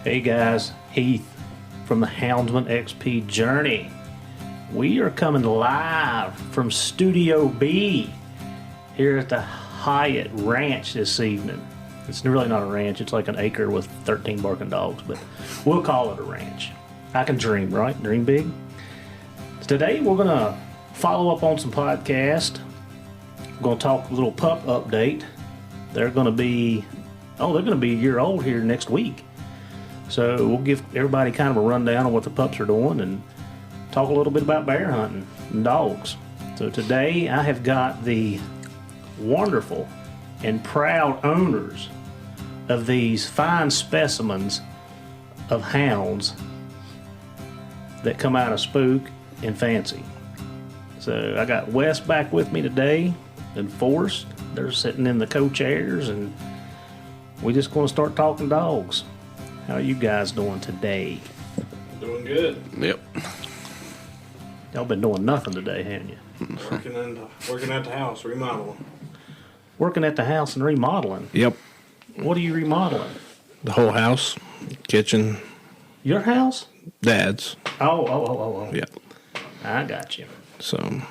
Hey guys, Heath from the Houndsman XP journey. We are coming live from Studio B here at the Hyatt Ranch this evening. It's really not a ranch, it's like an acre with 13 barking dogs, but we'll call it a ranch. I can dream, right? Dream big. Today we're going to follow up on some podcasts. We're going to talk a little pup update. They're going to be a year old here next week. So we'll give everybody kind of a rundown on what the pups are doing and talk a little bit about bear hunting and dogs. So today I have got the wonderful and proud owners of these fine specimens of hounds that come out of Spook and Fancy. So I got Wes back with me today and Forrest. They're sitting in the co-chairs and we just going to start talking dogs. How are you guys doing today? Doing good. Yep. Y'all been doing nothing today, haven't you? Working at the house, remodeling. Working at the house and remodeling. Yep. What are you remodeling? The whole house, kitchen, Your house? Dad's. Oh. Yeah. I got you. So.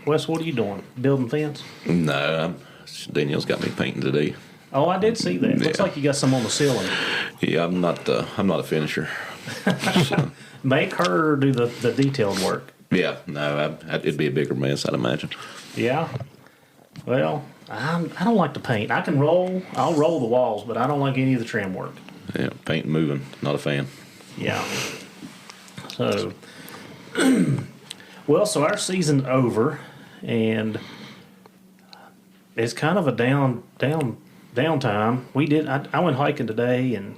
Wes, what are you doing? Building fence? No, Danielle's got me painting today. Oh, I did see that. Looks Yeah. like you got some on the ceiling. Yeah, I'm not a finisher. So, Make her do the detailed work. yeah, no, it'd be a bigger mess, I'd imagine. Yeah. Well, I don't like to paint. I can roll. I'll roll the walls, but I don't like any of the trim work. Yeah, paint and moving, not a fan. Yeah. So, well, so our season's over, and it's kind of a downtime. I went hiking today and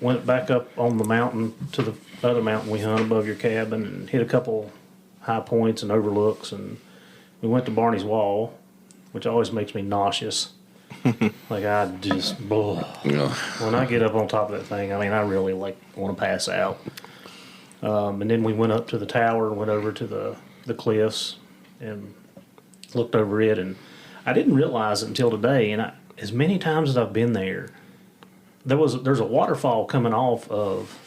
went back up on the mountain to the other mountain we hunt above your cabin and hit a couple high points and overlooks, and we went to Barney's Wall, which always makes me nauseous. Like I just, Yeah. when I get up on top of that thing, I mean, I really want to pass out. And then we went up to the tower, went over to the cliffs, and looked over it. And I didn't realize it until today. And as many times as I've been there, there's a waterfall coming off of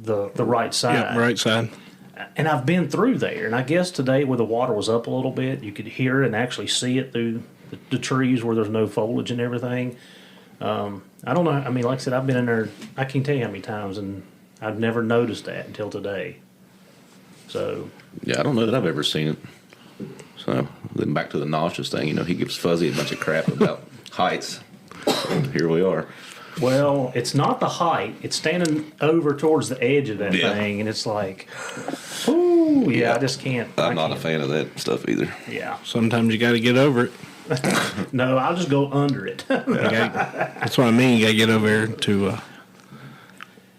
the right side. Yeah, right side. And I've been through there. And I guess today, where the water was up a little bit, you could hear it and actually see it through the trees where there's no foliage and everything. I don't know. I mean, like I said, I've been in there, I can't tell you how many times, and I've never noticed that until today. So. Yeah, I don't know that I've ever seen it. So, then back to the nauseous thing, he gives Fuzzy a bunch of crap about heights. So here we are. Well, it's not the height. It's standing over towards the edge of that thing, and it's like, ooh, yeah, I just can't. I'm not a fan of that stuff either. Yeah. Sometimes you got to get over it. No, I'll just go under it. That's what I mean. You got to get over there to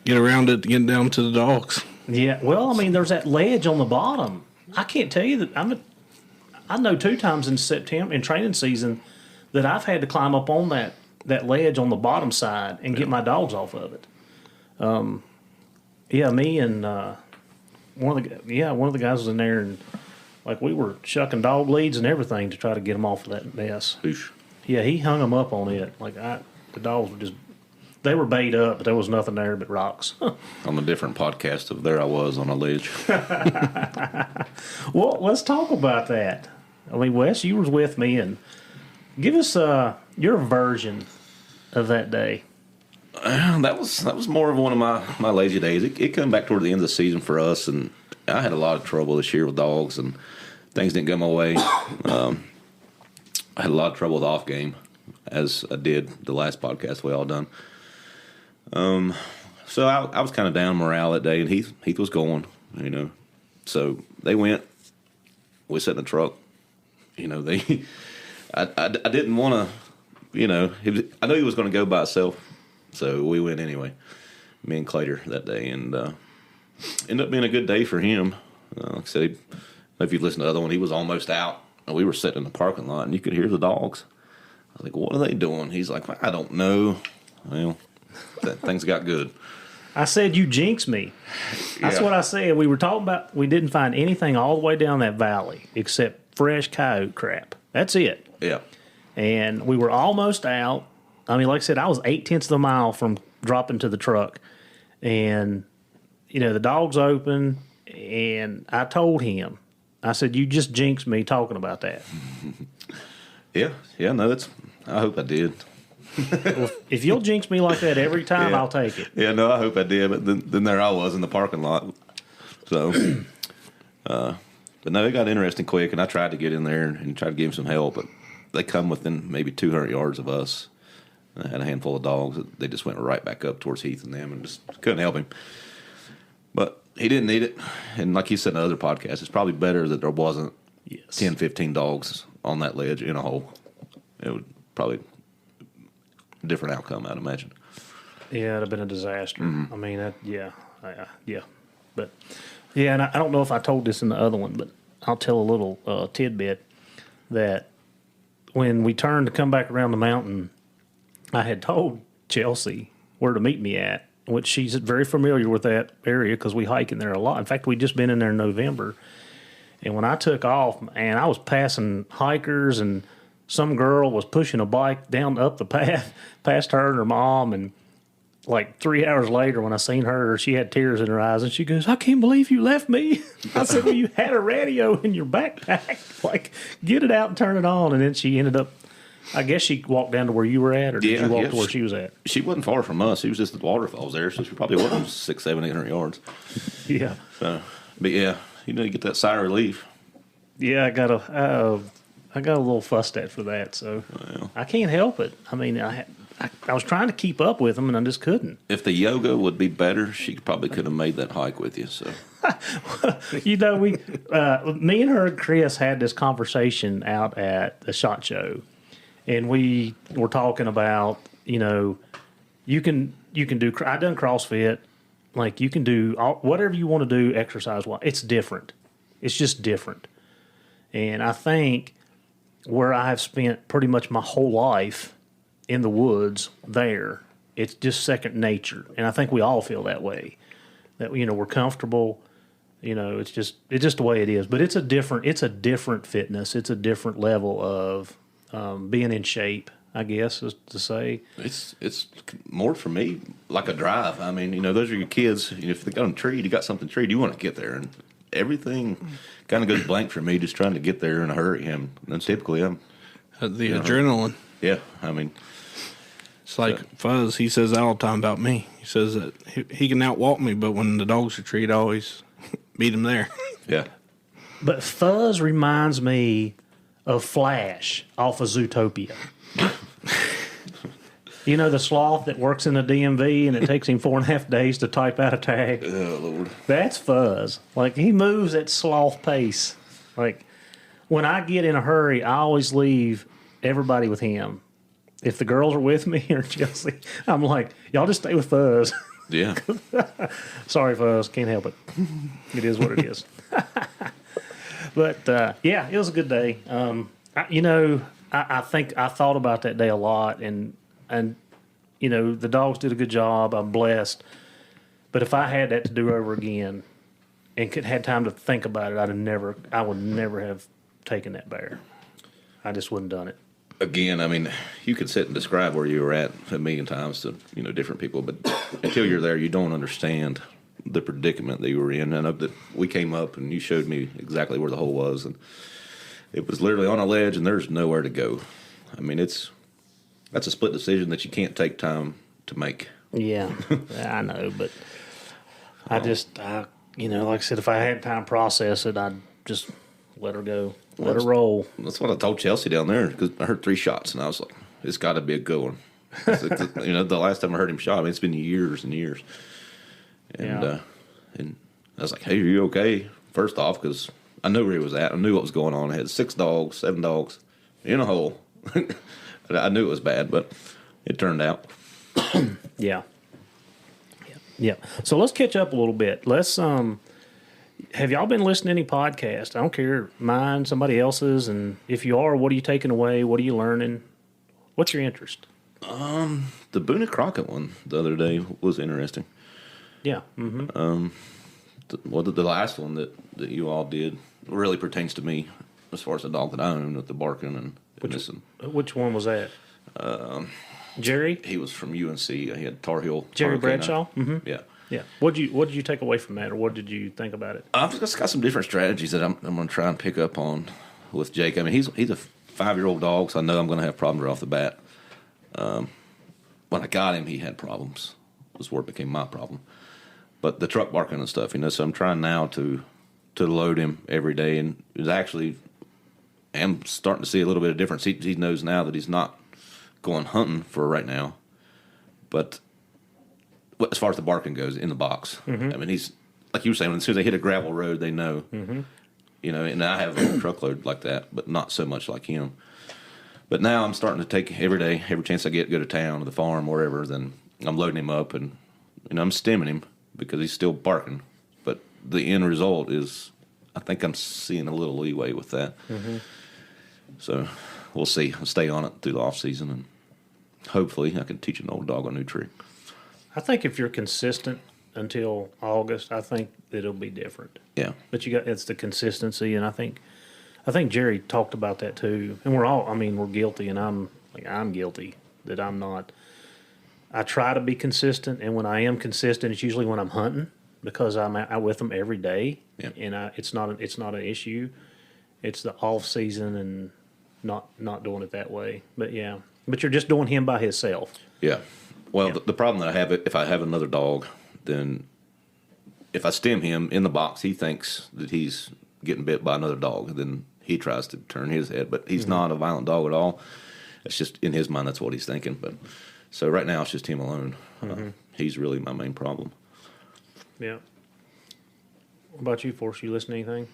get around it to get down to the dogs. Yeah. Well, I mean, there's that ledge on the bottom. I can't tell you that. I know 2 times in September in training season that I've had to climb up on that ledge on the bottom side and get my dogs off of it. Me and one of the guys was in there, and like we were shucking dog leads and everything to try to get them off of that mess. Oosh. Yeah, he hung them up on it. Like the dogs were they were bait up, but there was nothing there but rocks. On a different podcast of there I was on a ledge. Well, let's talk about that. I mean, Wes, you was with me, and give us your version of that day. That was more of one of my lazy days. It came back toward the end of the season for us, and I had a lot of trouble this year with dogs, and things didn't go my way. I had a lot of trouble with off game, as I did the last podcast we all done. So I was kind of down morale that day, and Heath was going, So they went. We sat in the truck. I didn't want to, I knew he was going to go by himself, so we went anyway. Me and Clater that day, and ended up being a good day for him. Like I said, if you've listened to the other one, he was almost out, and we were sitting in the parking lot, and you could hear the dogs. I was like, "What are they doing?" He's like, "I don't know." Well, things got good. I said you jinxed me. That's what I said. We were talking about we didn't find anything all the way down that valley except fresh coyote crap. That's it. Yeah. And we were almost out. I mean, like I said, I was 0.8 of a mile from drop into the truck, and the dog's open, and I told him, I said, "You just jinxed me talking about that." Yeah, no, I hope I did. Well, if you'll jinx me like that every time, I'll take it. Yeah, no, I hope I did. But then there I was in the parking lot. So, but no, it got interesting quick, and I tried to get in there and try to give him some help, but they come within maybe 200 yards of us. I had a handful of dogs. They just went right back up towards Heath and them and just couldn't help him. But he didn't need it. And like you said in other podcasts, it's probably better that there wasn't 10, 15 dogs on that ledge in a hole. It would probably a different outcome, I'd imagine. Yeah, it'd have been a disaster. I mean, But, yeah, and I don't know if I told this in the other one, but I'll tell a little tidbit that when we turned to come back around the mountain, I had told Chelsea where to meet me at, which she's very familiar with that area because we hike in there a lot. In fact, we'd just been in there in November. And when I took off, and I was passing hikers, and some girl was pushing a bike down up the path past her and her mom, and like 3 hours later when I seen her, she had tears in her eyes, and she goes, "I can't believe you left me." I said, "Well, you had a radio in your backpack. Like, get it out and turn it on." And then she ended up, I guess she walked down to where you were at, or did you walk to where she was at? She wasn't far from us. She was just at the waterfalls there, so she probably wasn't 600, 700, 800 yards. Yeah. So, but yeah, you need to get that sigh of relief. Yeah, I got a little fussed at for that, so I can't help it. I mean, I was trying to keep up with them, and I just couldn't. If the yoga would be better, she probably could have made that hike with you. So, me and her and Chris had this conversation out at the SHOT Show, and we were talking about, you can do. I done CrossFit, like you can do whatever you want to do exercise-wise. It's different. It's just different, and I think where I've spent pretty much my whole life in the woods there, it's just second nature. And I think we all feel that way, that, we're comfortable, it's just the way it is. But it's a different fitness. It's a different level of being in shape, I guess, is to say. It's more for me like a drive. I mean, those are your kids. If they got them treed, you got something treed, you want to get there. And everything kind of goes blank for me just trying to get there in a hurry. And typically I'm... The adrenaline. Yeah, I mean... It's like Fuzz, he says that all the time about me. He says that he can outwalk me, but when the dogs are treed, I always beat him there. Yeah. But Fuzz reminds me of Flash off of Zootopia. The sloth that works in the DMV and it takes him 4.5 days to type out a tag. Oh, Lord. That's Fuzz. Like, he moves at sloth pace. Like, when I get in a hurry, I always leave everybody with him. If the girls are with me or Chelsea, I'm like, y'all just stay with Fuzz. Yeah. Sorry, Fuzz. Can't help it. It is what it is. But, it was a good day. I think I thought about that day a lot, and the dogs did a good job. I'm blessed. But if I had that to do over again and had time to think about it, I would never have taken that bear. I just wouldn't have done it. Again, I mean, you could sit and describe where you were at a million times to, different people, but until you're there, you don't understand the predicament that you were in. And that we came up and you showed me exactly where the hole was, and it was literally on a ledge and there's nowhere to go. I mean, that's a split decision that you can't take time to make. Yeah, I know, but like I said, if I had time to process it, I'd just let her go. Let her roll. That's what I told Chelsea down there, because I heard 3 shots, and I was like, it's got to be a good one. The last time I heard him shot, I mean, it's been years and years. And and I was like, hey, are you okay? First off, because I knew where he was at. I knew what was going on. I had 6 dogs, 7 dogs in a hole. I knew it was bad, but it turned out. Yeah. So let's catch up a little bit. Let's have y'all been listening to any podcasts? I don't care, mine, somebody else's, and if you are, what are you taking away? What are you learning? What's your interest? The Boone and Crockett one the other day was interesting. Yeah. Mm-hmm. The last one that you all did really pertains to me as far as the dog that I own with the barking and Which one was that? Jerry? He was from UNC. He had Tar Heel. Jerry Bradshaw? Mm-hmm. Yeah. Yeah. What did you take away from that, or what did you think about it? I've just got some different strategies that I'm going to try and pick up on with Jake. I mean, he's a 5-year-old dog, so I know I'm going to have problems right off the bat. When I got him, he had problems. Was where it became my problem. But the truck barking and stuff, so I'm trying now to load him every day, and it's actually am starting to see a little bit of difference. He knows now that he's not going hunting for right now, but as far as the barking goes in the box, I mean, he's like you were saying. As soon as they hit a gravel road, they know. And I have a truckload like that, but not so much like him. But now I'm starting to take every day, every chance I get, go to town or the farm, wherever. Then I'm loading him up, and I'm stemming him because he's still barking. But the end result is, I think I'm seeing a little leeway with that. So we'll see. I'll stay on it through the off season, and hopefully I can teach an old dog a new trick. I think if you're consistent until August, I think it'll be different. Yeah. But it's the consistency, and I think Jerry talked about that too. And we're guilty, and I'm guilty that I'm not. I try to be consistent, and when I am consistent, it's usually when I'm hunting because I'm out with them every day, and it's not an issue. It's the off season and not doing it that way. But but you're just doing him by himself. Yeah. Well, the problem that I have, if I have another dog, then if I stem him in the box, he thinks that he's getting bit by another dog. Then he tries to turn his head, but he's not a violent dog at all. It's just in his mind, that's what he's thinking. But so right now, it's just him alone. He's really my main problem. Yeah. What about you, Forrest? You listen to anything?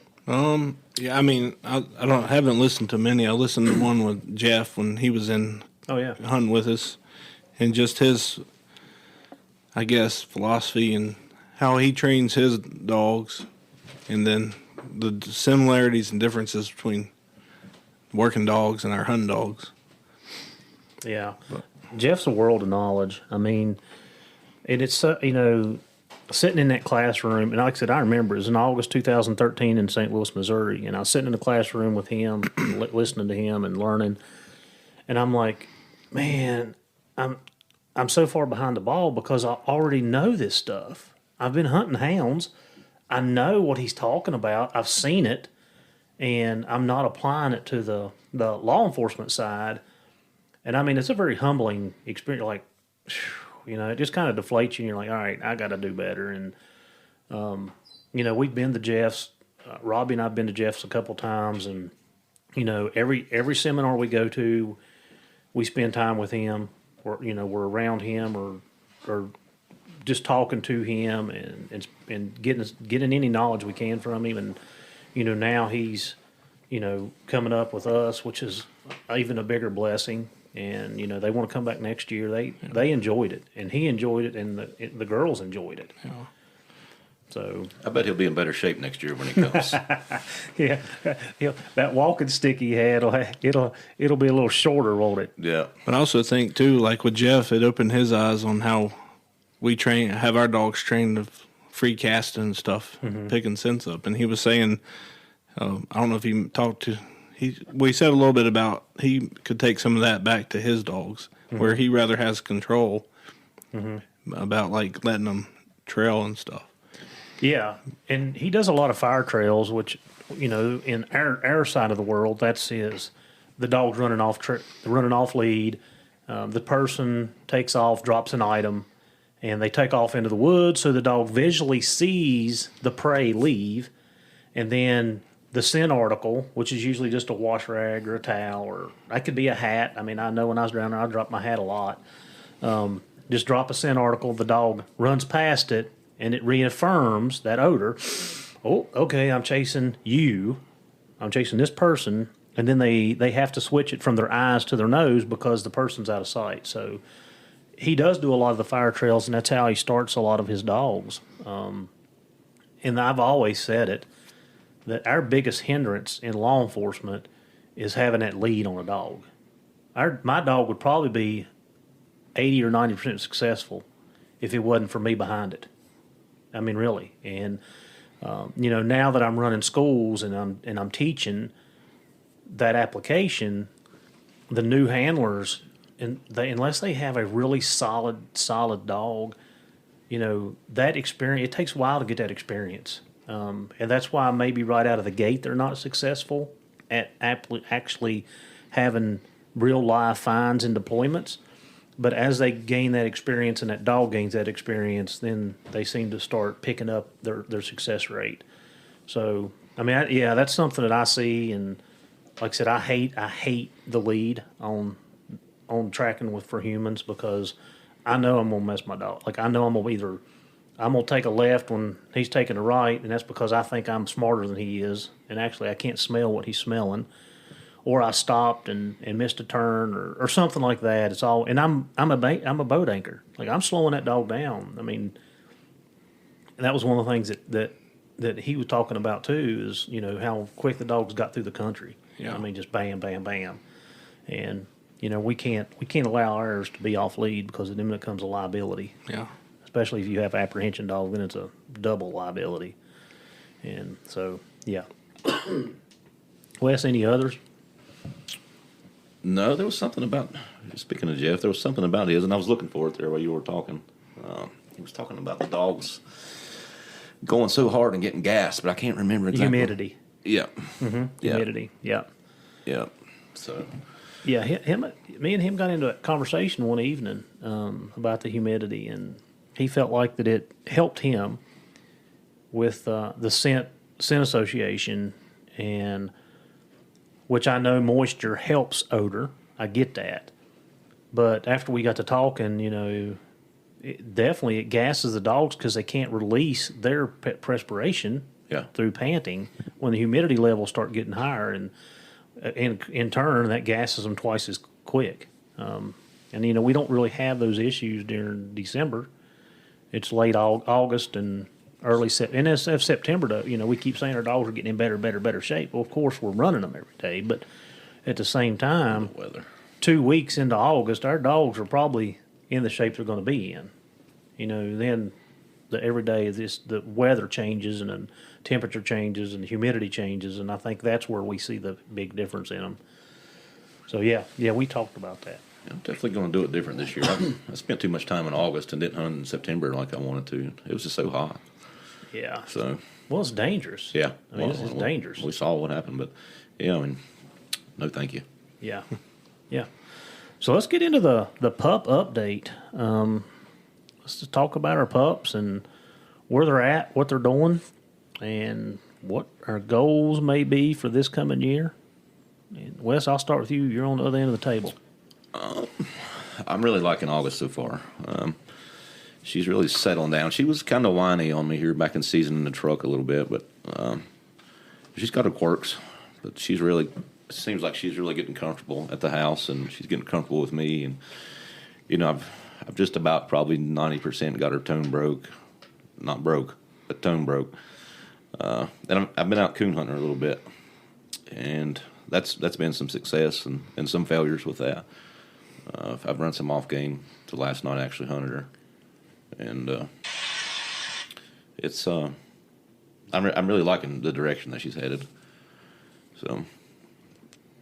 Yeah, I mean, I haven't listened to many. I listened to one with Jeff when he was in hunting with us, and just his, I guess, philosophy and how he trains his dogs, and then the similarities and differences between working dogs and our hunting dogs. Yeah. Jeff's a world of knowledge. I mean, and it's, sitting in that classroom, and like I said, I remember it was in August 2013 in St. Louis, Missouri, and I was sitting in the classroom with him, listening to him and learning, and I'm like, man, I'm so far behind the ball because I already know this stuff. I've been hunting hounds. I know what he's talking about. I've seen it, and I'm not applying it to the law enforcement side. And I mean, it's a very humbling experience. Like, it just kind of deflates you, and you're like, all right, I got to do better. And, we've been to Jeff's. Robbie and I have been to Jeff's a couple times, and, every seminar we go to, we spend time with him. We're around him or just talking to him and getting any knowledge we can from him. And, now he's, coming up with us, which is even a bigger blessing. And, they want to come back next year. They enjoyed it, and he enjoyed it, and the girls enjoyed it. Yeah. So I bet he'll be in better shape next year when he comes. Yeah, that walking stick he had, it'll be a little shorter, won't it? Yeah. But I also think too, like with Jeff, it opened his eyes on how we have our dogs trained to free casting and stuff, picking scents up. And he was saying, I don't know if he talked to. We said a little bit about he could take some of that back to his dogs, where he rather has control about like letting them trail and stuff. Yeah, and he does a lot of fire trails, which in our side of the world, that's the dog's running off lead. The person takes off, drops an item, and they take off into the woods, so the dog visually sees the prey leave, and then the scent article, which is usually just a wash rag or a towel, or that could be a hat. I mean, I know when I was down there, I dropped my hat a lot. Just drop a scent article, the dog runs past it, and it reaffirms that odor. Oh, okay, I'm chasing you. I'm chasing this person. And then they have to switch it from their eyes to their nose because the person's out of sight. So he does do a lot of the fire trails, and that's how he starts a lot of his dogs. And I've always said it, that our biggest hindrance in law enforcement is having that lead on a dog. My dog would probably be 80 or 90% successful if it wasn't for me behind it. I mean, really. And now that I'm running schools and I'm teaching that application, the new handlers unless they have a really solid dog, that experience, it takes a while to get that experience. And that's why maybe right out of the gate they're not successful at actually having real live finds and deployments. But as they gain that experience and that dog gains that experience, then they seem to start picking up their success rate. So, that's something that I see. And like I said, I hate the lead on tracking for humans, because I know I'm going to mess my dog. Like, I know I'm going to take a left when he's taking a right, and that's because I think I'm smarter than he is. And actually, I can't smell what he's smelling. Or I stopped and missed a turn or something like that. It's all, and I'm a boat anchor. Like, I'm slowing that dog down. I mean, that was one of the things that he was talking about too, is how quick the dogs got through the country. Yeah. I mean, just bam, bam, bam, and we can't allow ours to be off lead, because then it becomes a liability. Yeah. Especially if you have apprehension dog, then it's a double liability. And so, yeah. Wes, any others? No, there was something about, speaking of Jeff, there was something about his, and I was looking for it there while you were talking. He was talking about the dogs going so hard and getting gas, but I can't remember exactly. Humidity. Yeah. Mm-hmm. Yeah. Humidity, yeah. Yeah. So. Yeah, me and him got into a conversation one evening about the humidity, and he felt like that it helped him with the scent association, and which I know moisture helps odor. I get that. But after we got to talking, it gasses the dogs, because they can't release their perspiration through panting when the humidity levels start getting higher, and in turn that gasses them twice as quick. And we don't really have those issues during December. It's late August and early September. And as September, we keep saying our dogs are getting in better shape. Well, of course, we're running them every day, but at the same time, 2 weeks into August, our dogs are probably in the shape they're going to be in. Then every day the weather changes, and then temperature changes, and the humidity changes, and I think that's where we see the big difference in them. So yeah, we talked about that. I'm definitely going to do it different this year. I spent too much time in August and didn't hunt in September like I wanted to. It was just so hot. Yeah. So. Well, it's dangerous. Yeah. It's dangerous. We saw what happened, but no, thank you. Yeah. Yeah. So let's get into the pup update. Let's just talk about our pups and where they're at, what they're doing, and what our goals may be for this coming year. And Wes, I'll start with you. You're on the other end of the table. I'm really liking August so far. She's really settling down. She was kind of whiny on me here back in season in the truck a little bit, but she's got her quirks. But seems like she's really getting comfortable at the house, and she's getting comfortable with me. And I've just about probably 90% got her tone broke. Not broke, but tone broke. And I've been out coon hunting her a little bit, and that's been some success and some failures with that. I've run some off game. So last night I actually hunted her, and it's I'm really liking the direction that she's headed.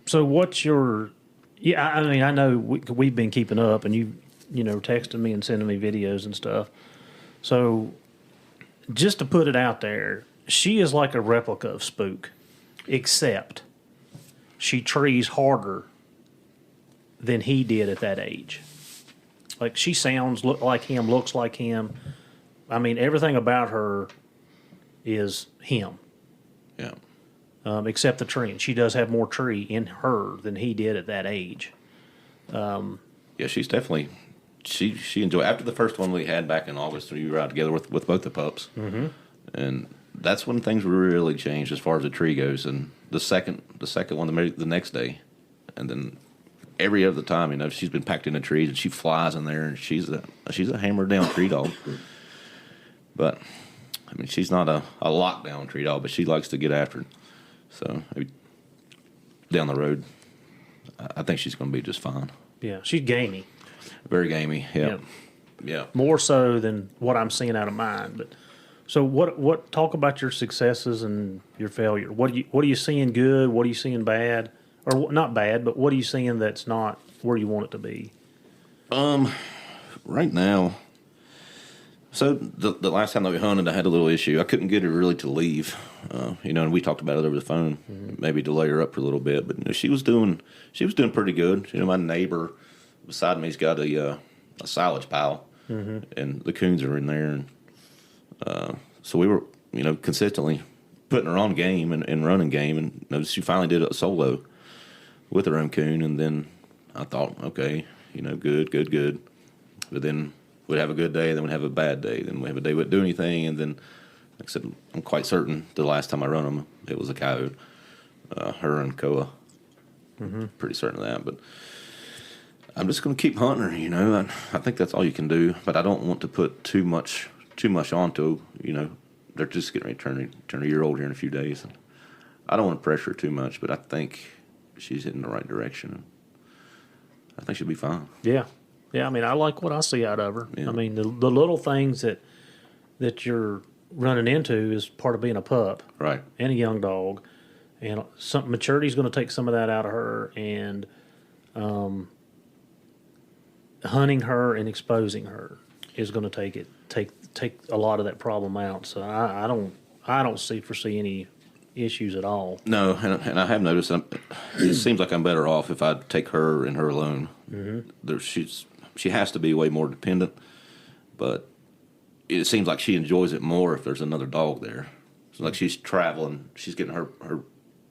So what's your? Yeah, I know we've been keeping up, and you texting me and sending me videos and stuff. So just to put it out there, she is like a replica of Spook, except she trees harder than he did at that age. Like, she sounds like him, looks like him. I mean, everything about her is him. Yeah. Except the tree. And she does have more tree in her than he did at that age. Yeah, she's definitely... She enjoyed... After the first one we had back in August, we were out together with both the pups. Mm-hmm. And that's when things really changed as far as the tree goes. And the second one, the next day. And then every other time, she's been packed in the trees, and she flies in there, and she's a hammered down tree dog. But, she's not a lockdown tree dog, but she likes to get after it. So, down the road, I think she's going to be just fine. Yeah, she's gamey. Very gamey, yeah. More so than what I'm seeing out of mine. But so, what? Talk about your successes and your failure. What are you seeing good? What are you seeing bad? Or not bad, but what are you seeing that's not where you want it to be? Right now, so the last time that we hunted, I had a little issue. I couldn't get her really to leave, and we talked about it over the phone, maybe to lay her up for a little bit. But she was doing pretty good. My neighbor beside me's got a silage pile, and the coons are in there, and so we were, consistently putting her on game and running game, and she finally did a solo with her own coon, and then I thought, okay, good. But then we'd have a good day, then we'd have a bad day, then we'd have a day we wouldn't do anything, and then, like I said, I'm quite certain the last time I run them, it was a coyote, her and Koa. Pretty certain of that, but I'm just going to keep hunting her, I think that's all you can do, but I don't want to put too much onto, they're just getting ready to turn a year old here in a few days. And I don't want to pressure her too much, but I think she's heading the right direction. I think she'll be fine. Yeah. Yeah, I mean, I like what I see out of her. Yeah. I mean, the little things that you're running into is part of being a pup. Right. And a young dog. And maturity is going to take some of that out of her, and hunting her and exposing her is going to take a lot of that problem out. So I don't foresee any issues at all. No, and I have noticed it seems like I'm better off if I take her and her alone. She has to be way more dependent, but it seems like she enjoys it more if there's another dog there. So like she's traveling, she's getting her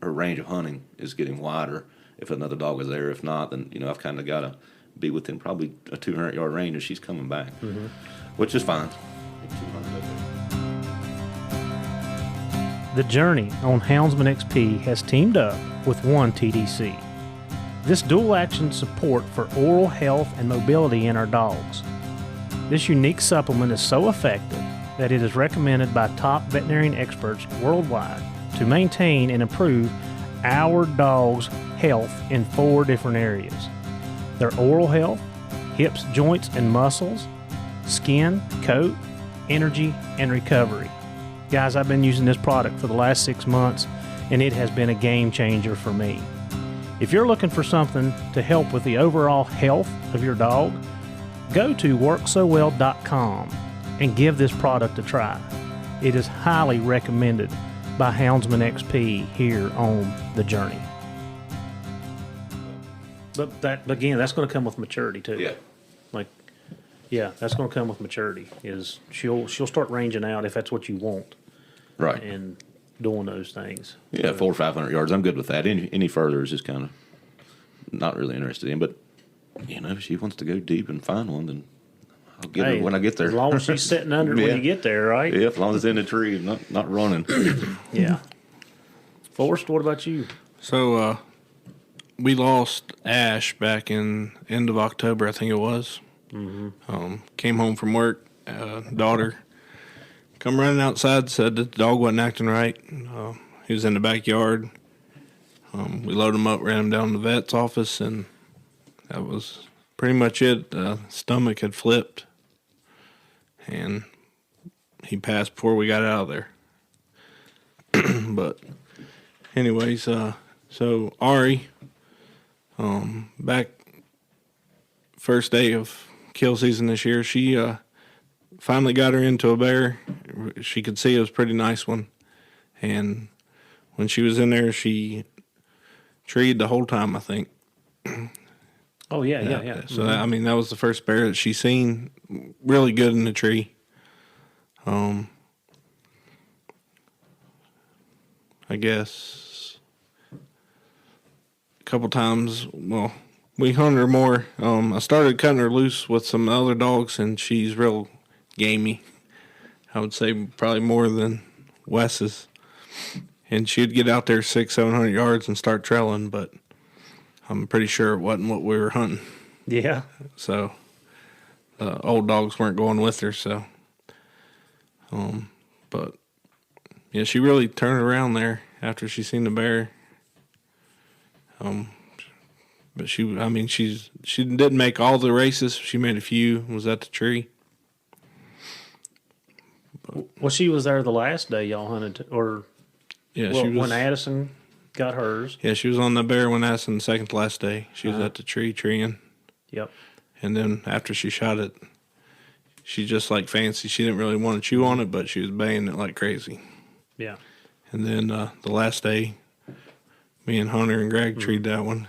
range of hunting is getting wider if another dog is there. If not, then I've kind of got to be within probably a 200-yard range, and she's coming back, which is fine. The Journey on Houndsman XP has teamed up with One TDC. This dual-action support for oral health and mobility in our dogs. This unique supplement is so effective that it is recommended by top veterinarian experts worldwide to maintain and improve our dog's health in 4 different areas. Their oral health, hips, joints, and muscles, skin, coat, energy, and recovery. Guys, I've been using this product for the last 6 months, and it has been a game changer for me. If you're looking for something to help with the overall health of your dog, go to worksowell.com and give this product a try. It is highly recommended by Houndsman XP here on The Journey. But again, that's going to come with maturity too. Yeah. That's going to come with maturity. Is she'll start ranging out if that's what you want. Right. And doing those things. Yeah, 400 or 500 yards. I'm good with that. Any further is just kind of not really interested in. But if she wants to go deep and find one, then I'll get her when I get there. As long as she's sitting under when you get there, right? Yeah, as long as it's in the tree, not running. Yeah. Forrest, what about you? So we lost Ash back in end of October, I think it was. Came home from work, daughter come running outside, said that the dog wasn't acting right. He was in the backyard. We loaded him up, ran him down to the vet's office, and that was pretty much it. Stomach had flipped, and he passed before we got out of there. But anyways, so Ari, back first day of kill season this year, she finally got her into a bear. She could see it was a pretty nice one, and when she was in there, she treed the whole time, I think. Oh yeah. So that was the first bear that she seen really good in the tree. I guess a couple times, well, we hunted her more. I started cutting her loose with some other dogs, and she's real gamey. I would say probably more than Wes's. And she'd get out there 600-700 yards and start trailing, but I'm pretty sure it wasn't what we were hunting. Yeah. So old dogs weren't going with her. So, but yeah, she really turned around there after she seen the bear. But she didn't make all the races. She made a few. Was at the tree. Well, she was there the last day y'all hunted, or yeah, well, she was when Addison got hers. Yeah, she was on the bear when Addison the second to last day. She was at the tree treeing. Yep. And then after she shot it, she just like fancy. She didn't really want to chew on it, but she was baying it like crazy. Yeah. And then the last day, me and Hunter and Greg treated that one.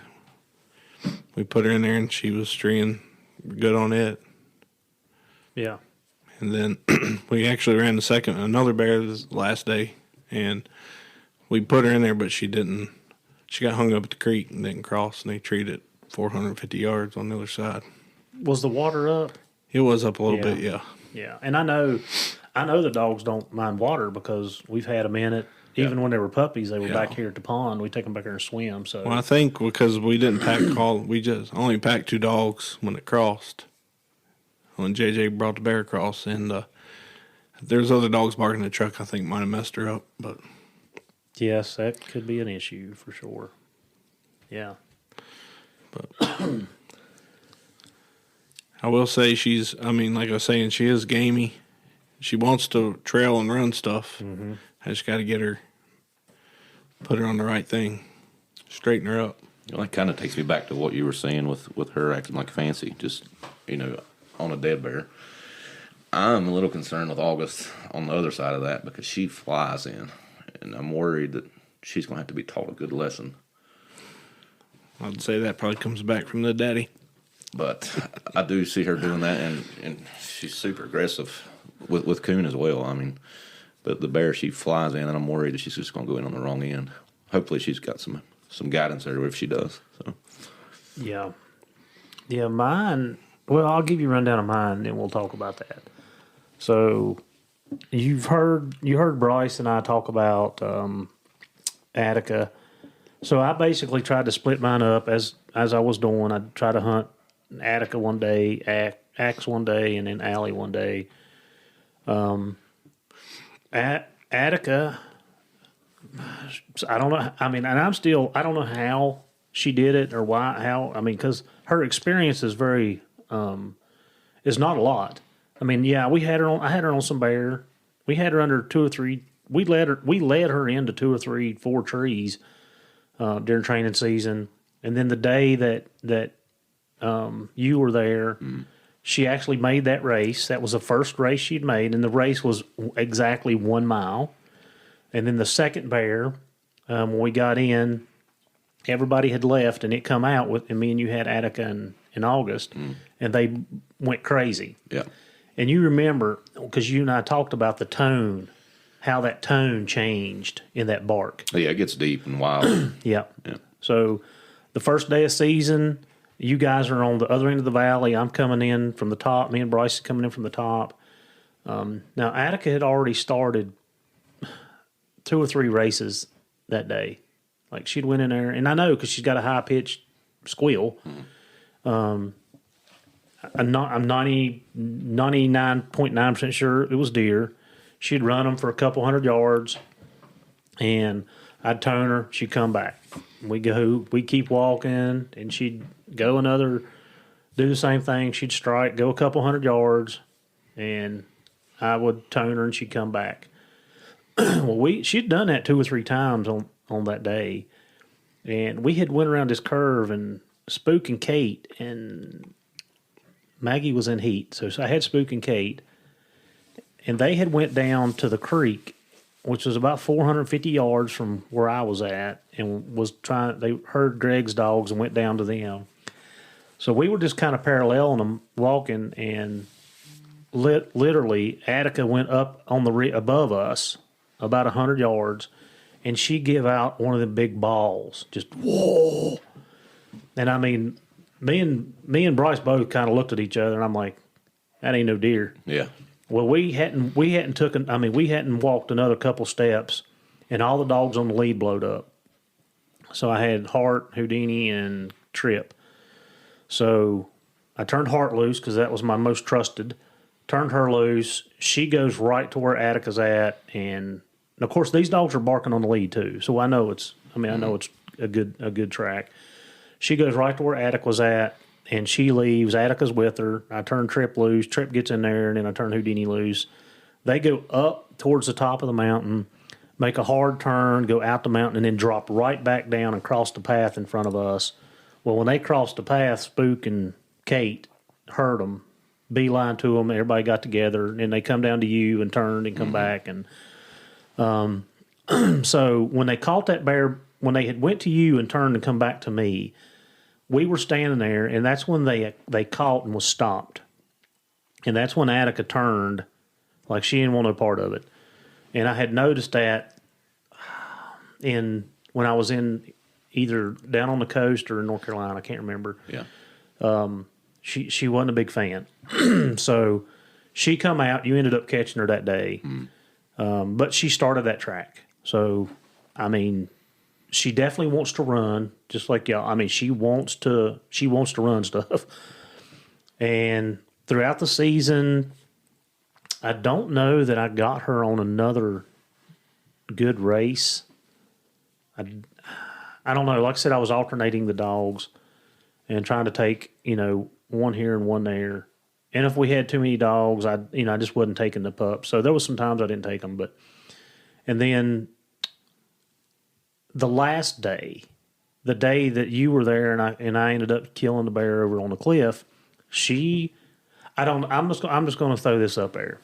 We put her in there, and she was treeing good on it. Yeah. And then we actually ran another bear this last day, and we put her in there, but she didn't. She got hung up at the creek and didn't cross, and they treated 450 yards on the other side. Was the water up? It was up a little bit, yeah. Yeah, and I know the dogs don't mind water because we've had them in it. Even when they were puppies, they were back here at the pond. We take them back here and swim. So, well, I think because we didn't pack we just only packed 2 dogs when it crossed. When JJ brought the bear across, and there's other dogs barking in the truck. I think might have messed her up, but yes, that could be an issue for sure. Yeah, but I will say she's. I mean, like I was saying, she is gamey. She wants to trail and run stuff. Mm-hmm. I just got to get her, put her on the right thing, straighten her up. You know, that kind of takes me back to what you were saying with her acting like fancy, just, on a dead bear. I'm a little concerned with August on the other side of that because she flies in, and I'm worried that she's going to have to be taught a good lesson. I'd say that probably comes back from the daddy. But I do see her doing that, and she's super aggressive with Coon as well. I mean, but the bear, she flies in, and I'm worried that she's just going to go in on the wrong end. Hopefully she's got some guidance there if she does. So. Yeah, mine. Well, I'll give you a rundown of mine, and then we'll talk about that. So, you heard Bryce and I talk about Attica. So I basically tried to split mine up as I was doing. I'd try to hunt Attica one day, Axe one day, and then Allie one day. Attica, I don't know. I mean, and I don't know how she did it or why, because her experience is very, is not a lot. I mean, yeah, I had her on some bear. We had her under 2 or 3. We led her into 2 or 3, 4 trees during training season. And then the day that you were there, she actually made that race. That was the first race she'd made, and the race was exactly 1 mile. And then the second bear, when we got in, everybody had left, and it come out and me and you had Attica in August, and they went crazy. Yeah. And you remember, because you and I talked about the tone, how that tone changed in that bark. Yeah, it gets deep and wild. Yeah. So the first day of season, you guys are on the other end of the valley. I'm coming in from the top. Me and Bryce are coming in from the top. Now, Attica had already started 2 or 3 races that day. Like, she'd went in there, and I know because she's got a high-pitched squeal. I'm 99.9% sure it was deer. She'd run them for a couple 100 yards, and I'd tone her. She'd come back. We'd keep walking, and she'd go do the same thing. She'd strike, go a couple 100 yards, and I would tone her, and she'd come back. Well, she'd done that 2 or 3 times on that day, and we had went around this curve, and Spook and Kate and Maggie was in heat, so I had Spook and Kate, and they had went down to the creek, which was about 450 yards from where I was at, and they heard Greg's dogs and went down to them. So we were just kind of paralleling them, walking, and literally Attica went up on above us about 100 yards, and she gave out one of them big balls, just whoa. And I mean, me and Bryce both kind of looked at each other, and I'm like, that ain't no deer. Yeah. Well, we hadn't walked another couple steps, and all the dogs on the lead blowed up. So I had Hart, Houdini, and Trip. So I turned Hart loose because that was my most trusted. Turned her loose. She goes right to where Attica's at, and of course these dogs are barking on the lead too. So I know it's a good track. She goes right to where Attica was at, and she leaves. Attica's with her. I turn Trip loose. Trip gets in there, and then I turn Houdini loose. They go up towards the top of the mountain, make a hard turn, go out the mountain, and then drop right back down and cross the path in front of us. Well, when they crossed the path, Spook and Kate heard them, beeline to them. Everybody got together, and they come down to you and turned and come back. And so when they caught that bear, when they had went to you and turned and come back to me, we were standing there, and that's when they caught and was stopped. And that's when Attica turned, like she didn't want no part of it. And I had noticed that when I was in either down on the coast or in North Carolina, I can't remember. Yeah. She wasn't a big fan. So she come out. You ended up catching her that day. But she started that track. So, I mean, she definitely wants to run, just like y'all. I mean, she wants to run stuff. And throughout the season, I don't know that I got her on another good race. I don't know. Like I said, I was alternating the dogs and trying to take, one here and one there. And if we had too many dogs, I just wasn't taking the pups. So there was some times I didn't take them. And then the last day, the day that you were there, and I ended up killing the bear over on the cliff. I'm just going to throw this up there.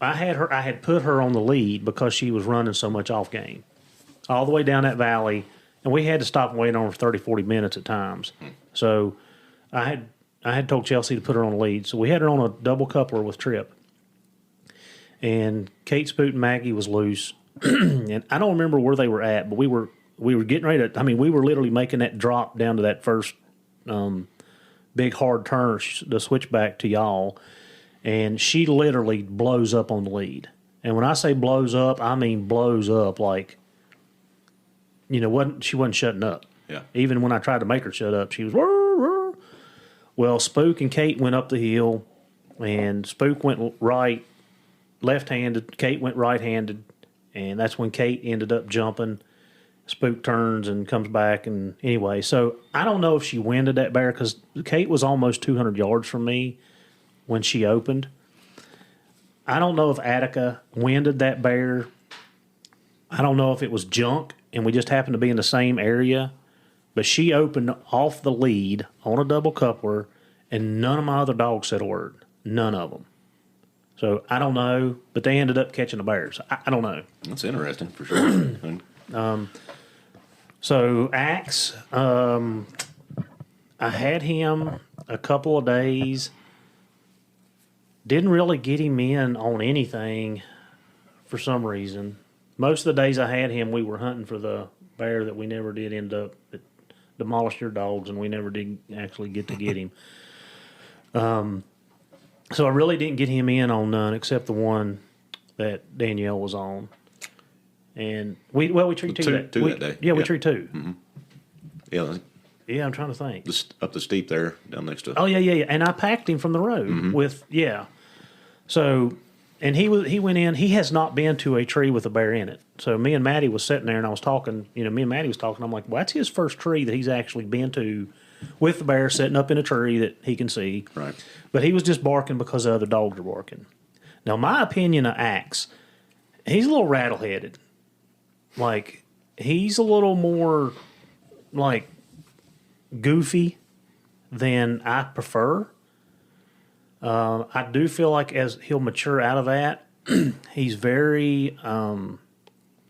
I had put her on the lead because she was running so much off game, all the way down that valley, and we had to stop and wait on her for 30, 40 minutes at times. So I had told Chelsea to put her on the lead. So we had her on a double coupler with Trip. And Kate Spoot and Maggie was loose. And I don't remember where they were at, but we were getting ready to, we were literally making that drop down to that first big hard turn, the switchback to y'all. And she literally blows up on the lead. And when I say blows up, I mean blows up like, she wasn't shutting up. Yeah. Even when I tried to make her shut up, she was, rrr, rrr. Well, Spook and Kate went up the hill, and Spook went right, left-handed. Kate went right-handed, and that's when Kate ended up jumping. Spook turns and comes back, and anyway, so I don't know if she winded that bear because Kate was almost 200 yards from me when she opened. I don't know if Attica winded that bear. I don't know if it was junk and we just happened to be in the same area, but she opened off the lead on a double coupler, and none of my other dogs said a word. None of them. So I don't know, but they ended up catching the bears. I don't know. That's interesting for sure. So Axe, I had him a couple of days. Didn't really get him in on anything for some reason. Most of the days I had him, we were hunting for the bear that we never did end up. It demolished your dogs, and we never did actually get to get him. So I really didn't get him in on none except the one that Danielle was on. And we treat two that day. Yeah, we treat two. Mm-hmm. Yeah. Yeah, I'm trying to think. Up the steep there, down next to it. Oh, yeah. And I packed him from the road with. So, and he went in. He has not been to a tree with a bear in it. So me and Maddie was sitting there, and I was talking. Me and Maddie was talking. I'm like, well, that's his first tree that he's actually been to with the bear sitting up in a tree that he can see. Right. But he was just barking because the other dogs are barking. Now, my opinion of Axe, he's a little rattle-headed. Like, he's a little more, like, goofy than I prefer. I do feel like as he'll mature out of that, he's very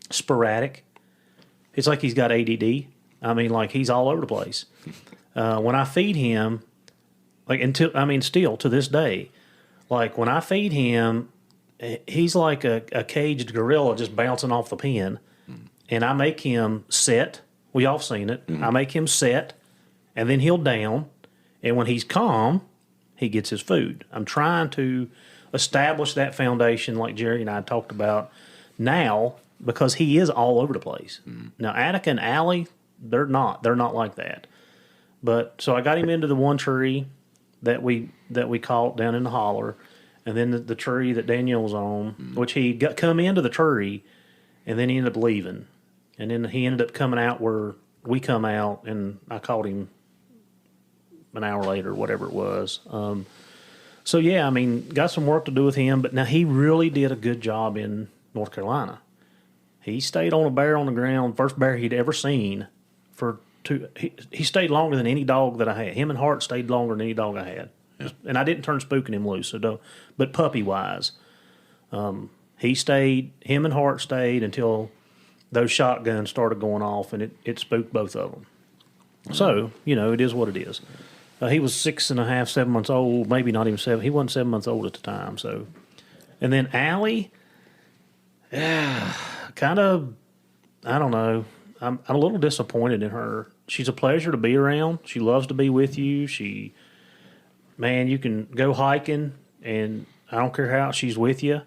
sporadic. It's like he's got ADD. Like he's all over the place. When I feed him, still to this day, like when I feed him, he's like a caged gorilla just bouncing off the pen. And I make him sit. We all seen it. I make him sit, and then he'll down. And when he's calm, he gets his food. I'm trying to establish that foundation like Jerry and I talked about now because he is all over the place. Now, Attica and Allie, they're not like that. But so I got him into the one tree that we caught down in the holler, and then the tree that Daniel was on, which he got come into the tree, and then he ended up leaving. And then he ended up coming out where we come out, and I caught him an hour later, whatever it was. So, yeah, got some work to do with him. But now he really did a good job in North Carolina. He stayed on a bear on the ground, first bear he'd ever seen for two. He stayed longer than any dog that I had. Him and Hart stayed longer than any dog I had. Yeah. And I didn't turn spooking him loose, so don't. But puppy wise, he stayed. Him and Hart stayed until those shotguns started going off, and it spooked both of them. So it is what it is. He was 6.5, 7 months old, maybe not even 7. He wasn't 7 months old at the time. So, and then Allie, kind of, I don't know. I'm a little disappointed in her. She's a pleasure to be around. She loves to be with you. You can go hiking, and I don't care how she's with you.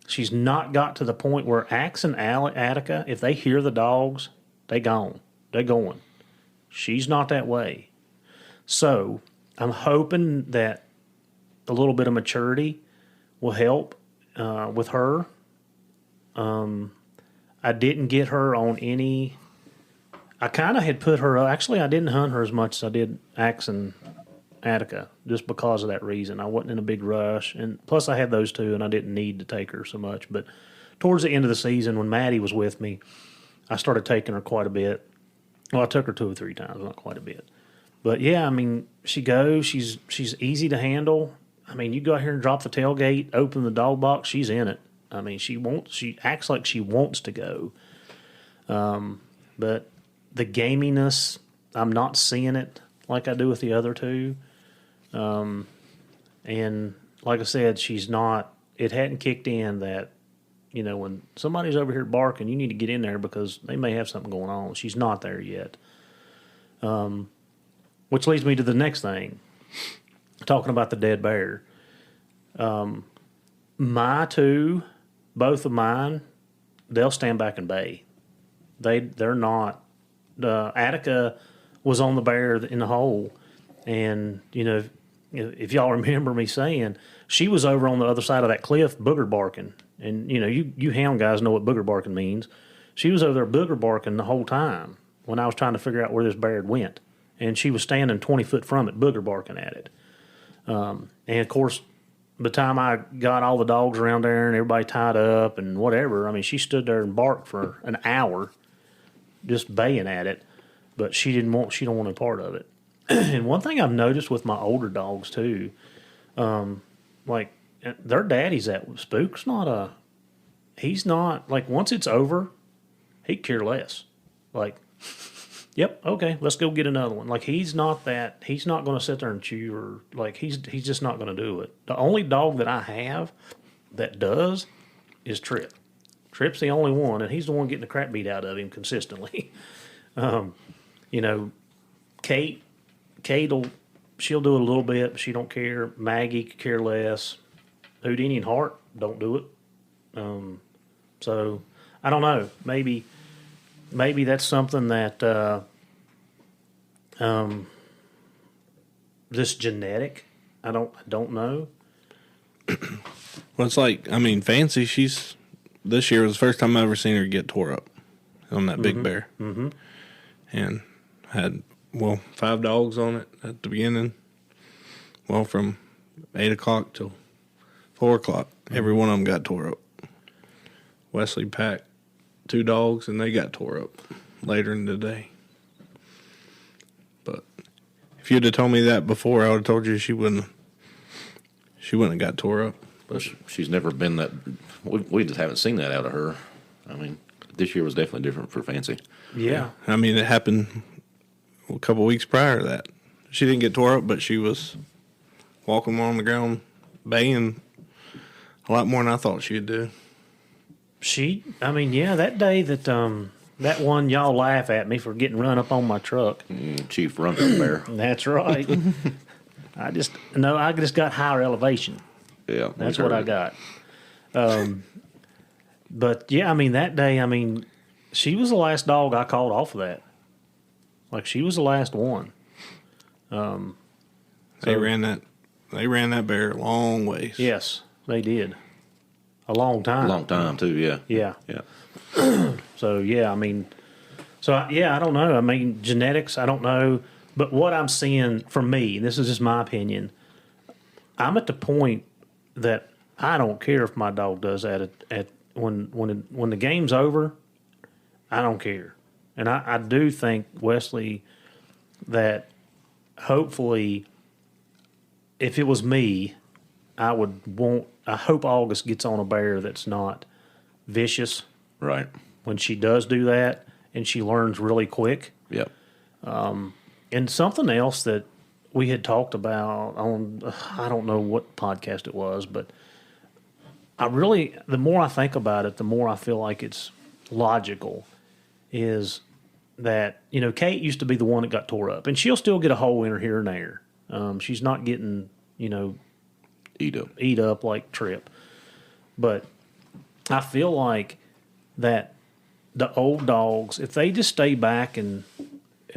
She's not got to the point where Axe and Attica, if they hear the dogs, they gone. They going. She's not that way. So I'm hoping that a little bit of maturity will help with her. I didn't get her on any. I kind of had put her. Actually, I didn't hunt her as much as I did Axe and Attica, just because of that reason. I wasn't in a big rush, and plus I had those two, and I didn't need to take her so much. But towards the end of the season, when Maddie was with me, I started taking her quite a bit. Well, I took her 2 or 3 times, not quite a bit. But yeah, she goes. She's easy to handle. You go out here and drop the tailgate, open the dog box, she's in it. She acts like she wants to go. But the gaminess, I'm not seeing it like I do with the other two. And like I said, she's not, it hadn't kicked in that, when somebody's over here barking, you need to get in there because they may have something going on. She's not there yet. Which leads me to the next thing, talking about the dead bear. My two, both of mine, they'll stand back and bay. They're not. Attica was on the bear in the hole, and if y'all remember me saying, she was over on the other side of that cliff booger barking, and you hound guys know what booger barking means. She was over there booger barking the whole time when I was trying to figure out where this bear had went, and she was standing 20 foot from it booger barking at it. And of course, by the time I got all the dogs around there and everybody tied up and whatever, she stood there and barked for an hour, just baying at it. But she don't want any part of it. And one thing I've noticed with my older dogs too, like their daddy's that Spook's not he's not like once it's over, he'd care less. Like, yep, okay, let's go get another one. Like he's not going to sit there and chew or like he's just not going to do it. The only dog that I have that does is Trip. Trip's the only one, and he's the one getting the crap beat out of him consistently. She'll do it a little bit, but she don't care. Maggie could care less. Houdini and Hart don't do it. So I don't know. Maybe that's something that this genetic. I don't know. Well, it's like Fancy. This year was the first time I ever seen her get tore up on that big bear, and had 5 dogs on it at the beginning. Well, from 8 o'clock till 4 o'clock, every one of them got tore up. Wesley packed 2 dogs, and they got tore up later in the day. But if you'd have told me that before, I would have told you she wouldn't have got tore up. But she's never been that. We just haven't seen that out of her. This year was definitely different for Fancy. Yeah. It happened a couple weeks prior to that. She didn't get tore up, but she was walking on the ground, baying a lot more than I thought she'd do. That day that one y'all laugh at me for getting run up on my truck. Chief Running Bear. That's right. I just got higher elevation. Yeah. That's what I got. But yeah, that day, she was the last dog I called off of that. Like she was the last one. They ran that bear a long ways. Yes, they did. A long time. A long time too. Yeah. Yeah. Yeah. So yeah, I don't know. Genetics, I don't know. But what I'm seeing from me, this is just my opinion. I'm at the point that I don't care if my dog does that when the game's over. I don't care, and I do think Wesley that hopefully if it was me, I hope August gets on a bear that's not vicious. Right. When she does do that, and she learns really quick. Yep. And something else that we had talked about on, I don't know what podcast it was, but the more I think about it, the more I feel like it's logical, is that, Kate used to be the one that got tore up, and she'll still get a hole in her here and there. She's not getting, eat up like Trip. But I feel like that the old dogs, if they just stay back and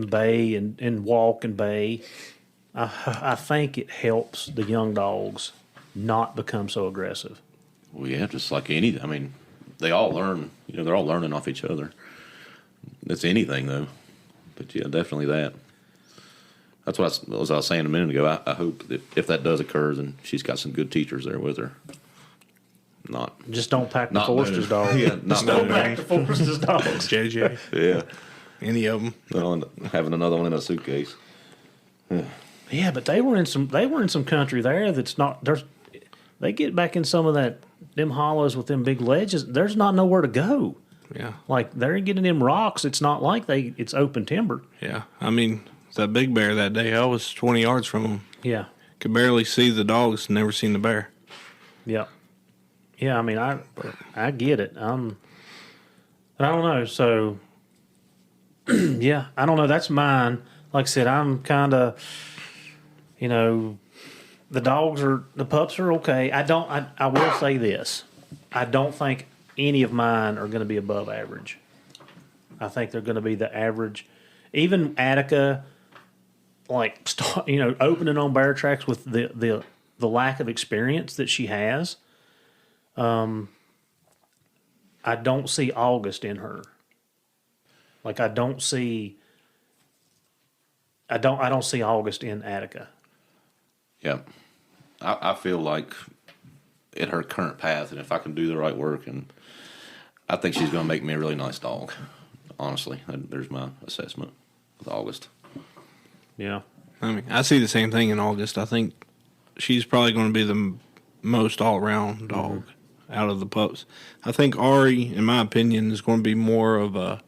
bay and walk and bay, I think it helps the young dogs not become so aggressive. Well, yeah, just like they all learn. They're all learning off each other. That's anything, though. But, yeah, definitely that. That's what I was saying a minute ago. I hope that if that does occur, then she's got some good teachers there with her. Just don't pack the Forster's dogs. Yeah, just don't pack the Forster's dogs. JJ. Yeah. Any of them. They'll having another one in a suitcase. Yeah, but they were in some country there that's not. They get back in some of them hollows with them big ledges. There's not nowhere to go. Yeah. Like they're getting them rocks. It's not like it's open timber. Yeah. That big bear that day, I was 20 yards from him. Yeah. Could barely see the dogs, never seen the bear. Yeah. Yeah, I get it. I don't know. So, yeah, I don't know. That's mine. Like I said, I'm kind of, the pups are okay. I will say this. I don't think any of mine are going to be above average. I think they're going to be the average. Even Attica, opening on bear tracks with the lack of experience that she has. I don't see August in her. Like I don't see August in Attica. Yeah. I feel like at her current path, and if I can do the right work, and I think she's going to make me a really nice dog. Honestly, there's my assessment with August. Yeah. I see the same thing in August. I think she's probably going to be the most all-around dog out of the pups. I think Ari, in my opinion, is going to be more of a